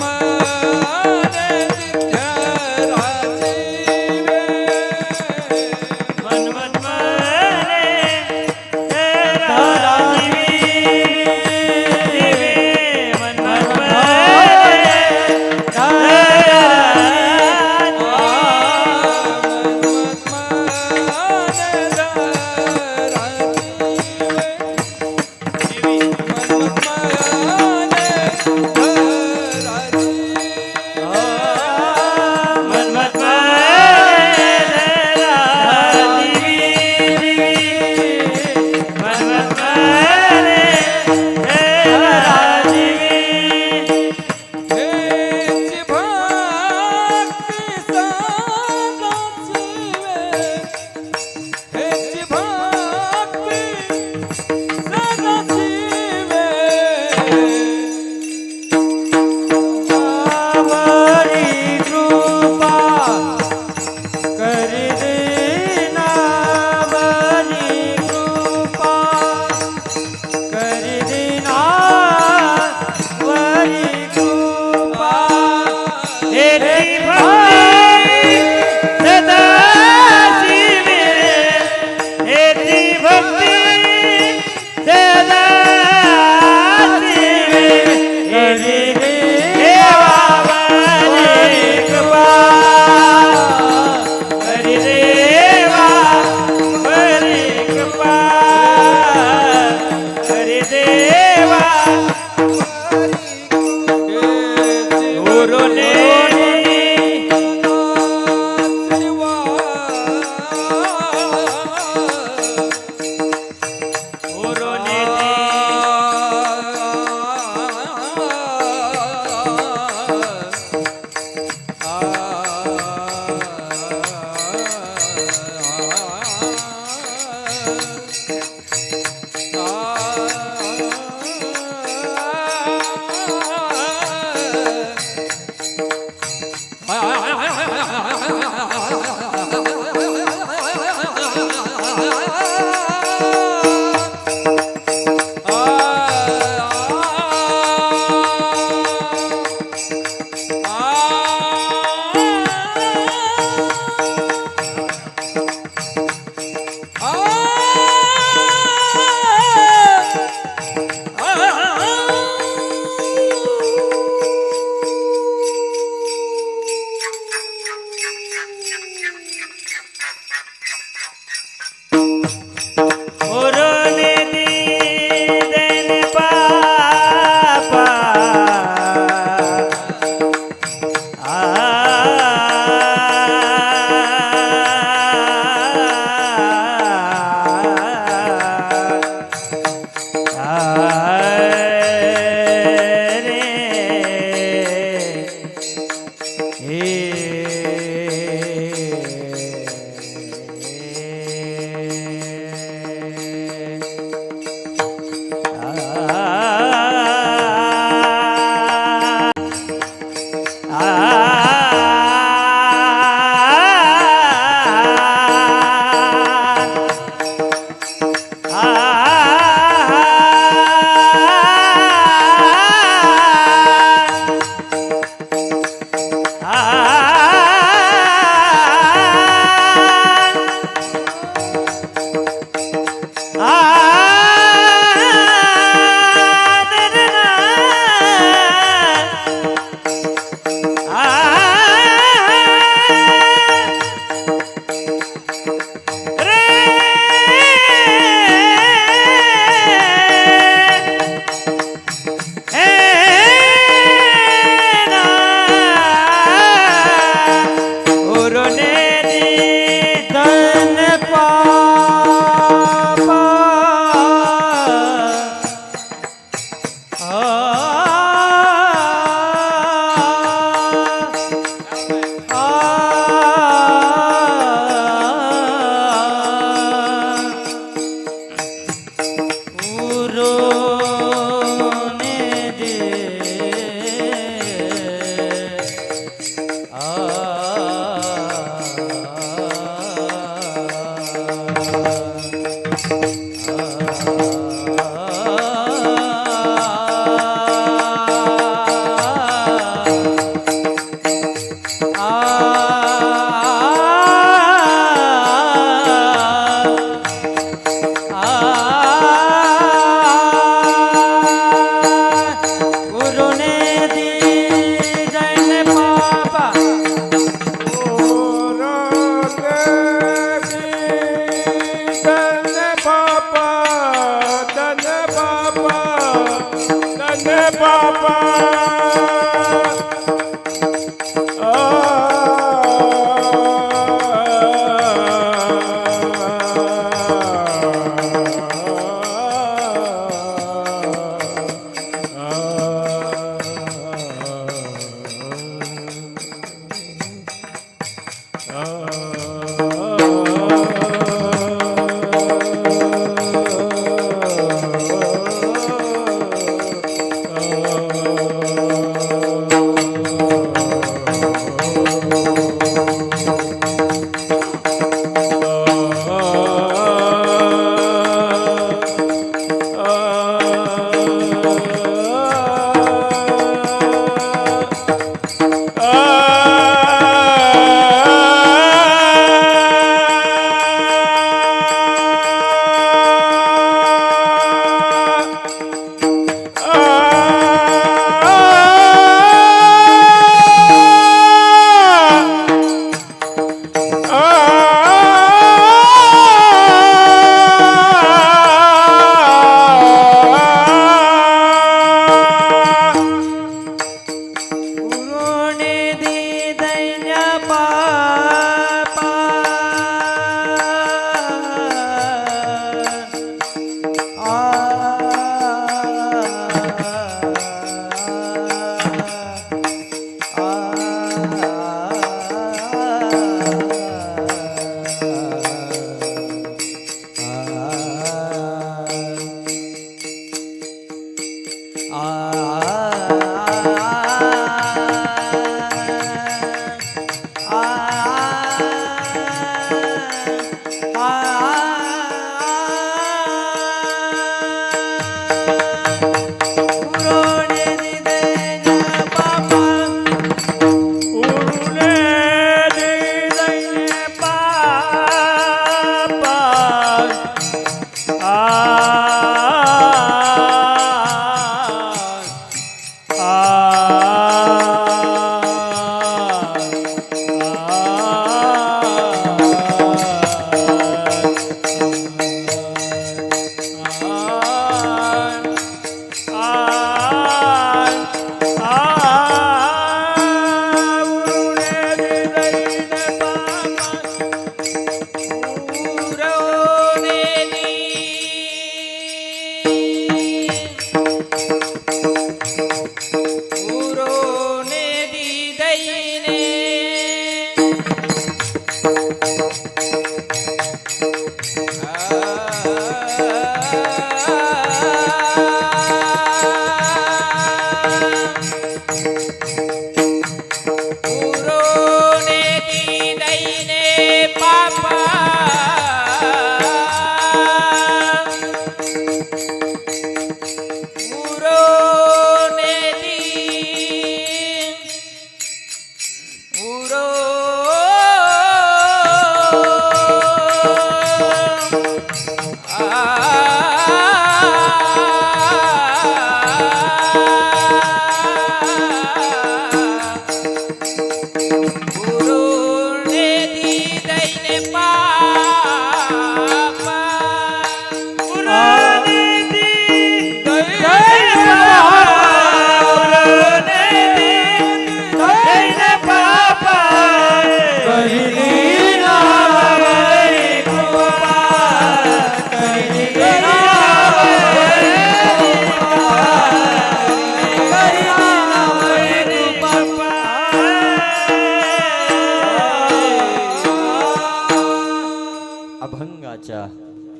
अभंगाच्या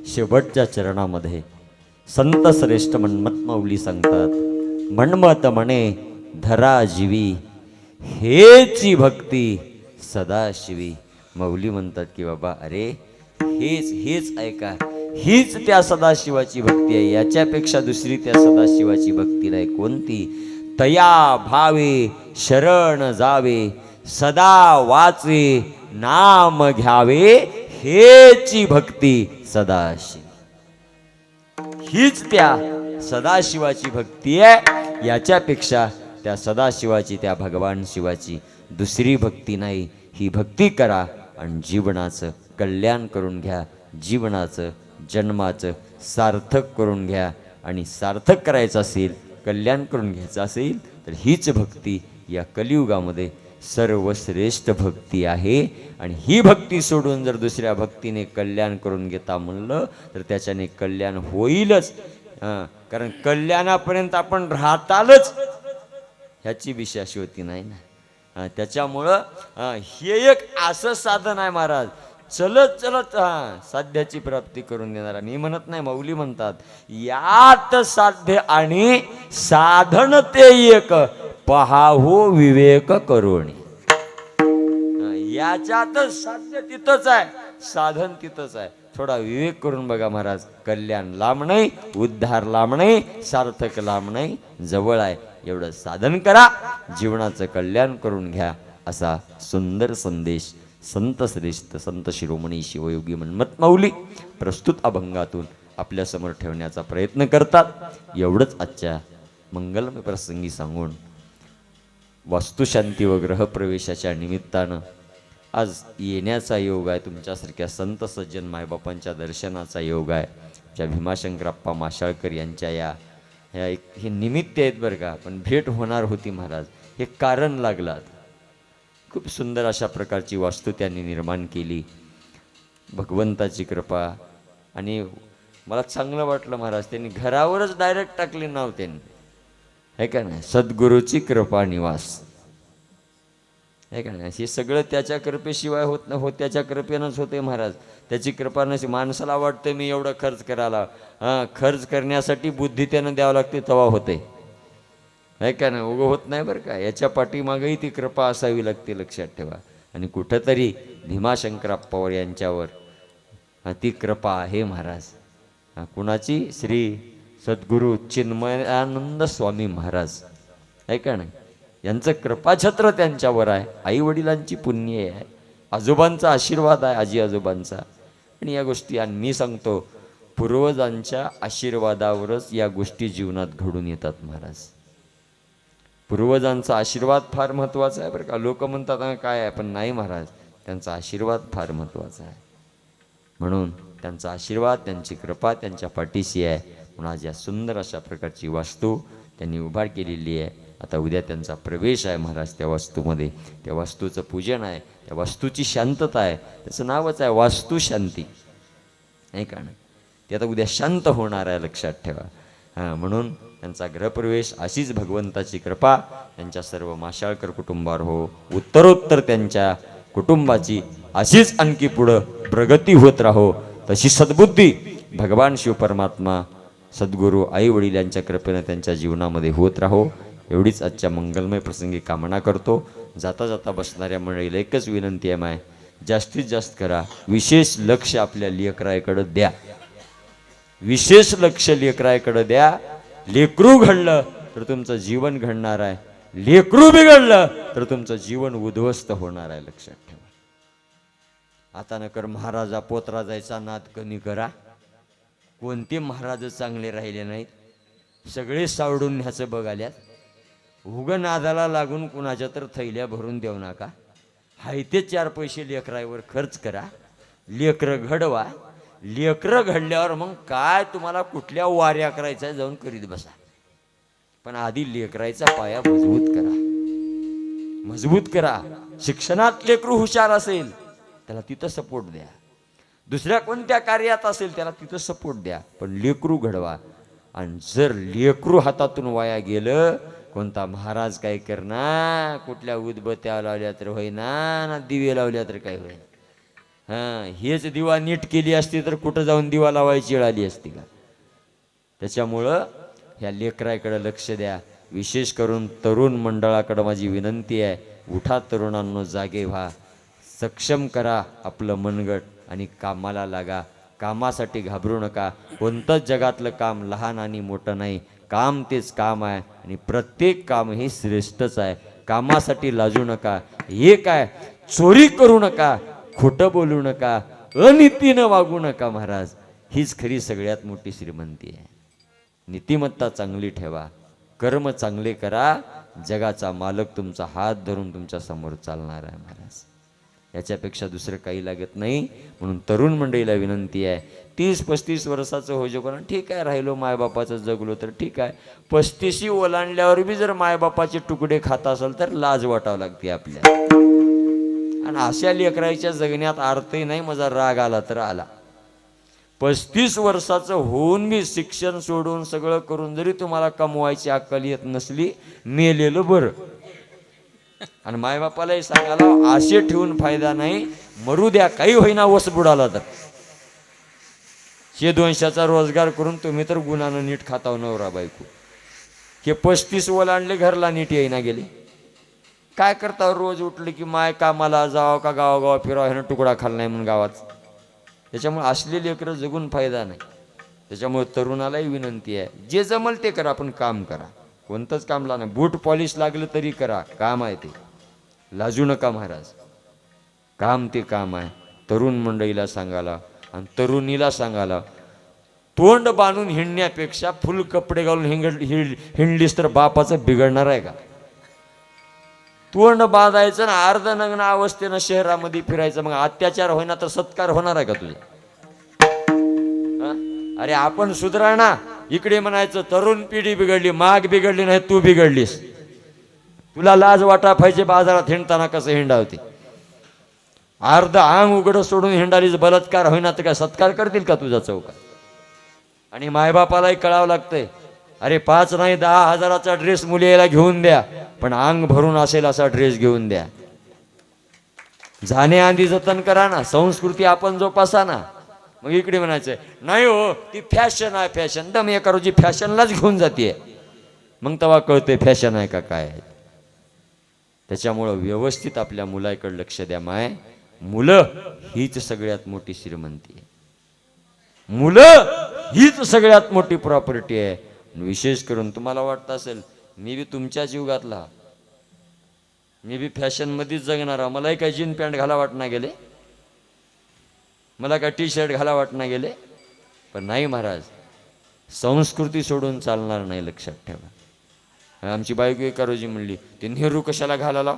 शेवटच्या चरणामध्ये संत श्रेष्ठ मन्मथ माऊली सांगतात, मन्मथ म्हणे धरा जीवी, हेची भक्ती सदाशिवी. माऊली म्हणतात की बाबा अरे हेच ऐका, हीच त्या सदाशिवाची भक्ती आहे, याच्यापेक्षा दुसरी त्या सदाशिवाची भक्ती नाही. कोणती? तया भावे शरण जावे, सदा वाचे नाम घ्यावे, हेची भक्ती सदाशिव. हीच त्या सदाशिवाची भक्ती आहे, याच्यापेक्षा त्या सदाशिवाची, त्या भगवान शिवाची दुसरी भक्ती नाही. ही भक्ती करा आणि जीवनाचं कल्याण करून घ्या, जीवनाचं जन्माचं सार्थक करून घ्या. आणि सार्थक करायचं असेल, कल्याण करून घ्यायचं असेल तर हीच भक्ती या कलियुगामध्ये सर्वश्रेष्ठ भक्ती आहे. आणि ही भक्ती सोडून जर दुसऱ्या भक्तीने कल्याण करून घेता म्हणलं तर त्याच्याने कल्याण होईलच. कारण कल्याणापर्यंत आपण राहतालच ह्याची बी शाश्वती नाही ना. त्याच्यामुळं हे एक असं साधन आहे महाराज, चलत चलत साध्याची प्राप्ती करून देणारा. मी म्हणत नाही, माऊली म्हणतात, यात साध्य आणि साधन ते एक, पहावो विवेक करुणी. याच्यातच साध्य तिथंच आहे, साधन तिथंच आहे. थोडा विवेक करून बघा महाराज, कल्याण लांब नाही, उद्धार लांब नाही, सार्थक लांब नाही, जवळ आहे. एवढं साधन करा, जीवनाचं कल्याण करून घ्या, असा सुंदर संदेश संत श्रेष्ठ संत शिरोमणी शिवयोगी मन्मथ माऊली प्रस्तुत अभंगातून आपल्यासमोर ठेवण्याचा प्रयत्न करतात. एवढंच आजच्या मंगलमय प्रसंगी सांगून वास्तुशांती व ग्रहप्रवेशाच्या निमित्तानं आज येण्याचा योग आहे. तुमच्यासारख्या संत सज्जन मायबापांच्या दर्शनाचा योग आहे. ज्या भीमाशंकरप्पा माशाळकर यांच्या हे निमित्त आहेत बरं का. पण भेट होणार होती महाराज, हे कारण लागलं. खूप सुंदर अशा प्रकारची वास्तू त्यांनी निर्माण केली, भगवंताची कृपा. आणि मला चांगलं वाटलं महाराज, त्यांनी घरावरच डायरेक्ट टाकले नाव त्यांनी, आहे का नाही, सद्गुरूची कृपा निवास, आहे का नाही. हे सगळं त्याच्या कृपेशिवाय होत न होत, त्याच्या कृपेनंच होते महाराज. त्याची कृपा नसे. माणसाला वाटतं मी एवढं खर्च करायला, खर्च करण्यासाठी बुद्धी त्यानं द्यावं लागते, तेव्हा होते, आहे का नाही. उगं होत नाही बरं का. याच्या पाठीमागेही ती कृपा असावी लागते, लक्षात ठेवा. आणि कुठंतरी भीमाशंकरप्पावर यांच्यावर ती कृपा आहे महाराज. कुणाची? श्री सद्गुरू चिन्मयानंद स्वामी महाराज, आहे का नाही. यांचं कृपाछत्र त्यांच्यावर आहे. आई वडिलांची पुण्य आहे, आजोबांचा आशीर्वाद आहे, आजी आजोबांचा. आणि या गोष्टी, आणि मी सांगतो, पूर्वजांच्या आशीर्वादावरच या गोष्टी जीवनात घडून येतात महाराज. पूर्वजांचा आशीर्वाद फार महत्त्वाचा आहे बरं का. लोक म्हणतात काय आहे, पण नाही महाराज, त्यांचा आशीर्वाद फार महत्त्वाचा आहे. म्हणून त्यांचा आशीर्वाद, त्यांची कृपा त्यांच्या पाठीशी आहे. म्हणून आज या सुंदर अशा प्रकारची वास्तू त्यांनी उभार केलेली आहे. आता उद्या त्यांचा प्रवेश आहे महाराज त्या वास्तूमध्ये. त्या वास्तूचं पूजन आहे, त्या वास्तूची शांतता आहे. त्याचं नावच आहे वास्तुशांती, नाही का. ते आता उद्या शांत होणार आहे, लक्षात ठेवा. म्हणून त्यांचा गृहप्रवेश, अशीच भगवंताची कृपा त्यांच्या सर्व माशाळकर कुटुंबावर हो. उत्तरोत्तर त्यांच्या कुटुंबाची अशीच आणखी पुढं प्रगती होत राहो. तशी सद्बुद्धी भगवान शिव परमात्मा, सद्गुरू, आई वडील यांच्या कृपेनं त्यांच्या जीवनामध्ये होत राहो. एवढीच आजच्या मंगलमय प्रसंगी कामना करतो. जाता जाता बसणाऱ्या मंडळीला एकच विनंती आहे, माय जास्तीत जास्त करा, विशेष लक्ष आपल्या लेकराकडं द्या, विशेष लक्ष लेकराकडं द्या. लेकरू घडलं तर तुमचं जीवन घडणार आहे, लेकरू बिघडलं तर तुमचं जीवन उद्ध्वस्त होणार आहे, लक्षात ठेवा. आता नकर महाराजा पोतरा जायचा नाद कमी करा. कोणते महाराज चांगले राहिले नाहीत, सगळे सावडून न्यायचं बघाल्यात. उग नादाला लागून कुणाच्या तर थैल्या भरून देऊ नका. हाय ते 4 पैसे लेकरावर खर्च करा, लेकरं घडवा. लेकरं घडल्यावर मग काय तुम्हाला कुठल्या वाऱ्या करायच्या जाऊन करीत बसा. पण आधी लेकरायचा पाया मजबूत करा, मजबूत करा. शिक्षणात लेकरू हुशार असेल त्याला तिथं सपोर्ट द्या, दुसऱ्या कोणत्या कार्यात असेल त्याला तिथं सपोर्ट द्या, पण लेकरू घडवा. आणि जर लेकरू हातातून वाया गेलं, कोणता महाराज काय करणार, कुठल्या उदबत्त्या लावल्या तर होईना, ना दिवे लावल्या तर काय होईना. हेच दिवा नीट केली असती तर कुठं जाऊन दिवा लावायची वेळ आली असती का? त्याच्यामुळं ह्या लेकराकडे लक्ष द्या. विशेष करून तरुण मंडळाकडे माझी विनंती आहे, उठा तरुणांनो, जागे व्हा, सक्षम करा आपलं मनगट आणि कामाला लागा. कामासाठी घाबरू नका. कोणतंच जगातलं काम लहान आणि मोठं नाही. काम तेच काम आहे आणि प्रत्येक काम हे श्रेष्ठच आहे. कामासाठी लाजू नका. हे काय, चोरी करू नका, खोटं बोलू नका, अनीतीनं वागू नका महाराज. हीच खरी सगळ्यात मोठी श्रीमंती आहे. नीतिमत्ता चांगली ठेवा, कर्म चांगले करा, जगाचा मालक तुमचा हात धरून तुमच्या समोर चालणार आहे महाराज. याच्यापेक्षा दुसरं काही लागत नाही. म्हणून तरुण मंडळीला विनंती आहे, 30-35 वर्षाचं हो जो, ठीक आहे, राहिलो मायबापाचं जगलो तर ठीक आहे. 35 ओलांडल्यावर बी जर मायबापाचे तुकडे खात असेल तर लाज वाटावं लागते आपल्याला. आणि अशा लेकराच्या जगण्यात अर्थही नाही. माझा राग आला तर आला. 35 वर्षाचं होऊन मी शिक्षण सोडून सगळं करून जरी तुम्हाला कमवायची अक्कल येत नसली, मेलेलं बरं. आणि मायबापालाही सांगायला, आशे ठेवून फायदा नाही, मरू द्या, काही होईना वस बुडाला तर. 100-200चा रोजगार करून तुम्ही तर गुणानं नीट खाताव नवरा बायको. हे 35 ओलांडले, घरला नीट येईना गेले. काय करता, रोज उठले की माय कामाला जावं का गावागावा फिरावं, ह्यानं तुकडा खाल्ला नाही म्हणून गावात. त्याच्यामुळे असले लेकरं जगून फायदा नाही. त्याच्यामुळे तरुणालाही विनंती आहे, जे जमल ते करा, पण काम करा. कोणतंच काम नाही, बूट पॉलिश लागलं तरी करा, काम आहे ते. लाजू नका महाराज, काम ते काम आहे. तरुण मंडळीला सांगायला आणि तरुणीला सांगायला, तोंड बांधून हिंडण्यापेक्षा फुल कपडे घालून हिंडलीस तर बापाचं बिघडणार आहे का? तोंड बांधायचं ना अर्ध नग्न अवस्थेनं शहरामध्ये फिरायचं, मग अत्याचार होईना तर सत्कार होणार आहे का तुझा? अरे आपण सुधरा ना. इकडे म्हणायचं तरुण पिढी बिघडली, माग बिघडली नाही, तू बिघडलीस. तुला लाज वाटा पाहिजे बाजारात हिंडताना कसं हिंडावते. अर्ध अंग उघडं सोडून हिंडालीच, बलात्कार होईना तर काय सत्कार करतील का तुझा चौका? आणि मायबापालाही कळावं लागतंय, अरे 5 नाही 10 हजाराचा ड्रेस मुली यायला घेऊन द्या, पण अंग भरून असेल असा ड्रेस घेऊन द्या. जाण्याआधी जतन करा ना, संस्कृती आपण जोपासा ना. मग इकडे म्हणायचं नाही हो ती फॅशन आहे, फॅशन. दम एका रोजी फॅशनलाच घेऊन जाते, मग तेव्हा कळते फॅशन आहे का काय. त्याच्यामुळं व्यवस्थित आपल्या मुलाकडे लक्ष द्या. माय, मुलं हीच सगळ्यात मोठी श्रीमंती आहे. मुलं हीच सगळ्यात मोठी प्रॉपर्टी आहे. विशेष करून तुम्हाला वाटतं असेल, मी बी तुमच्याच युगातला, मी बी फॅशनमध्येच जगणारा, मलाही काय जीन पॅन्ट घाला वाटणं गेले, मला काय टी शर्ट घाला वाटणं गेले. पण नाही महाराज, संस्कृती सोडून चालणार नाही, लक्षात ठेवा. आमची बायको एका रोजी म्हणली, ते नेहरू कशाला घालाला?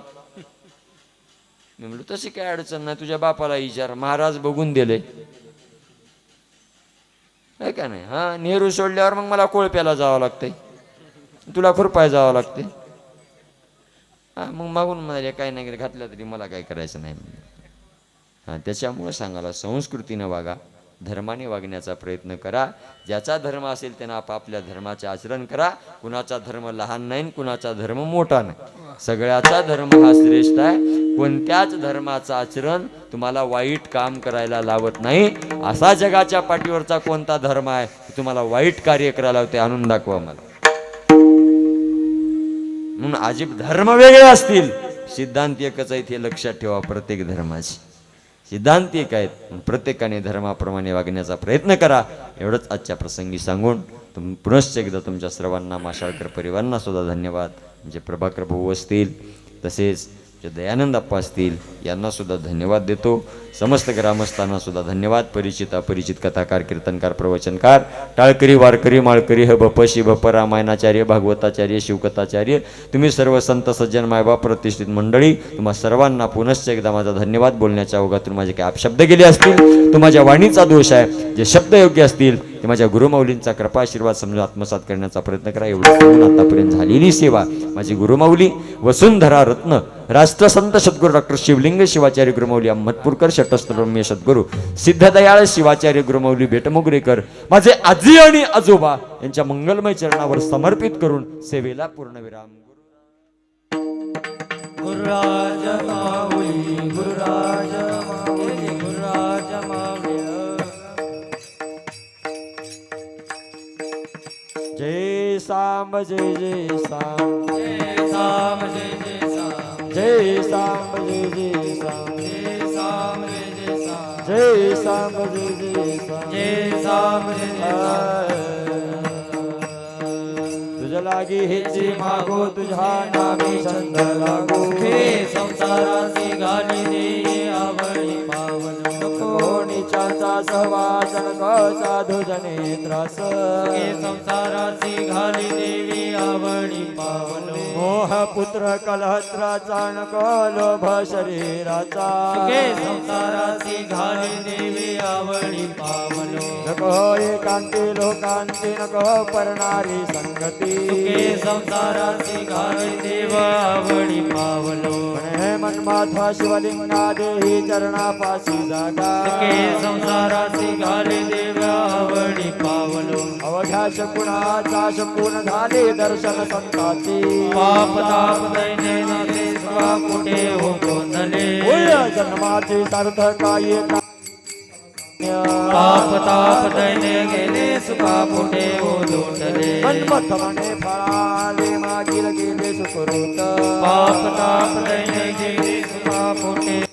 मी म्हणलो तशी काय अडचण नाही, तुझ्या बापाला विचार, महाराज बघून दिले आहे का नाही. हां, नेहरू सोडल्यावर मग मला कोळप्याला जावं लागतंय, तुला खुरपाय जावं लागते. हां, मग मागून म्हणाले काय नाही घातलं तरी मला काय करायचं नाही. हां, त्याच्यामुळं सांगायला, संस्कृतीनं वागा, धर्माने वागण्याचा प्रयत्न करा. ज्याचा धर्म असेल त्यानं आपापल्या धर्माचे आचरण करा. कुणाचा धर्म लहान नाही, कुणाचा धर्म मोठा नाही, सगळ्याचा धर्म हा श्रेष्ठ आहे. कोणत्याच धर्माचं आचरण तुम्हाला वाईट काम करायला लावत नाही. असा जगाच्या पाठीवरचा कोणता धर्म आहे तुम्हाला वाईट कार्य करायला लावते? आणून दाखवा मला. म्हणून अजिब धर्म वेगळे असतील, सिद्धांत एकच आहेत हे लक्षात ठेवा. प्रत्येक धर्माची सिद्धांत एक आहेत, प्रत्येकाने धर्माप्रमाणे वागण्याचा प्रयत्न करा. एवढंच आजच्या प्रसंगी सांगून पुनश्च एकदा तुमच्या सर्वांना, माशाळकर परिवारांना सुद्धा धन्यवाद. म्हणजे प्रभाकर भाऊ असतील, तसेच दयानंद अप्पा असतील, यांना सुद्धा धन्यवाद देतो. समस्त ग्रामस्थांना सुद्धा धन्यवाद. परिचित अपरिचित कथाकार, कीर्तनकार, प्रवचनकार, टाळकरी, वारकरी, माळकरी, भप, शिभप, रामायणाचार्य, भागवताचार्य, शिवकथाचार्य, तुम्ही सर्व संत सज्जन मायबाप प्रतिष्ठित मंडळी, तुम्हा सर्वांना पुनश्च एकदा माझा धन्यवाद. बोलण्याच्या ओघातून माझे काही अपशब्द गेले असतील तो माझ्या वाणीचा दोष आहे. जे शब्द योग्य असतील ते माझ्या गुरुमाऊलींचा कृपा आशीर्वाद समजून आत्मसात करण्याचा प्रयत्न करा. एवढं करून आतापर्यंत झालेली सेवा माझी गुरुमाऊली वसुंधरा रत्न राष्ट्रसंत सद्गुरू डॉक्टर शिवलिंग शिवाचार्य गुरुमाऊली अहमदपूरकर, शटस्थब्रह्म्य सद्गुरू सिद्धदयाळ शिवाचार्य गुरुमाऊली बेटमुगरेकर, माझे आजी आणि आजोबा यांच्या मंगलमय चरणावर समर्पित करून सेवेला पूर्णविराम. गुरुराज माऊली, गुरुराज माऊली, गुरुराज जय सांब जय जय सांब जय साम जय जय साम जय सांब जय जय सांब जय साम जय जय साम जय सांब जय जय सांब जय साम जय जय साम तुझ लागी हेची मागो तुझ्या नामी छंद लागो हे संसाराची घाली दे आवडी पावन कोणीच्याचा सहवास नको साधू जने त्रास हे संसाराची घाली देवी आवडी पावन मोह पुत्र कलहत्राचा नको लोभ शरीराचा हे संसाराची घाली देवी आवडी पावन नको एकांती लोकांती नको परणारी संगती हे संसाराची घाली देव आवडी पावन हे मन्माथा शिवलिंगा देही चरणापाशी जागा हे संसाराची घाली देव आवडी पावन अवघ्या शकुनाचा शकुन झाले दर्शन संताची पाप ताप दैन्य नाते स्वा कुठे हो गोंधले जन्माची सार्थकाये पाप ताप दैन्य गेले सुखा कुठे हो दोंडले मन्मथ म्हणे फळाले मागील गेले सुखरूत पाप ताप दैन्य गेले सुखा कुठे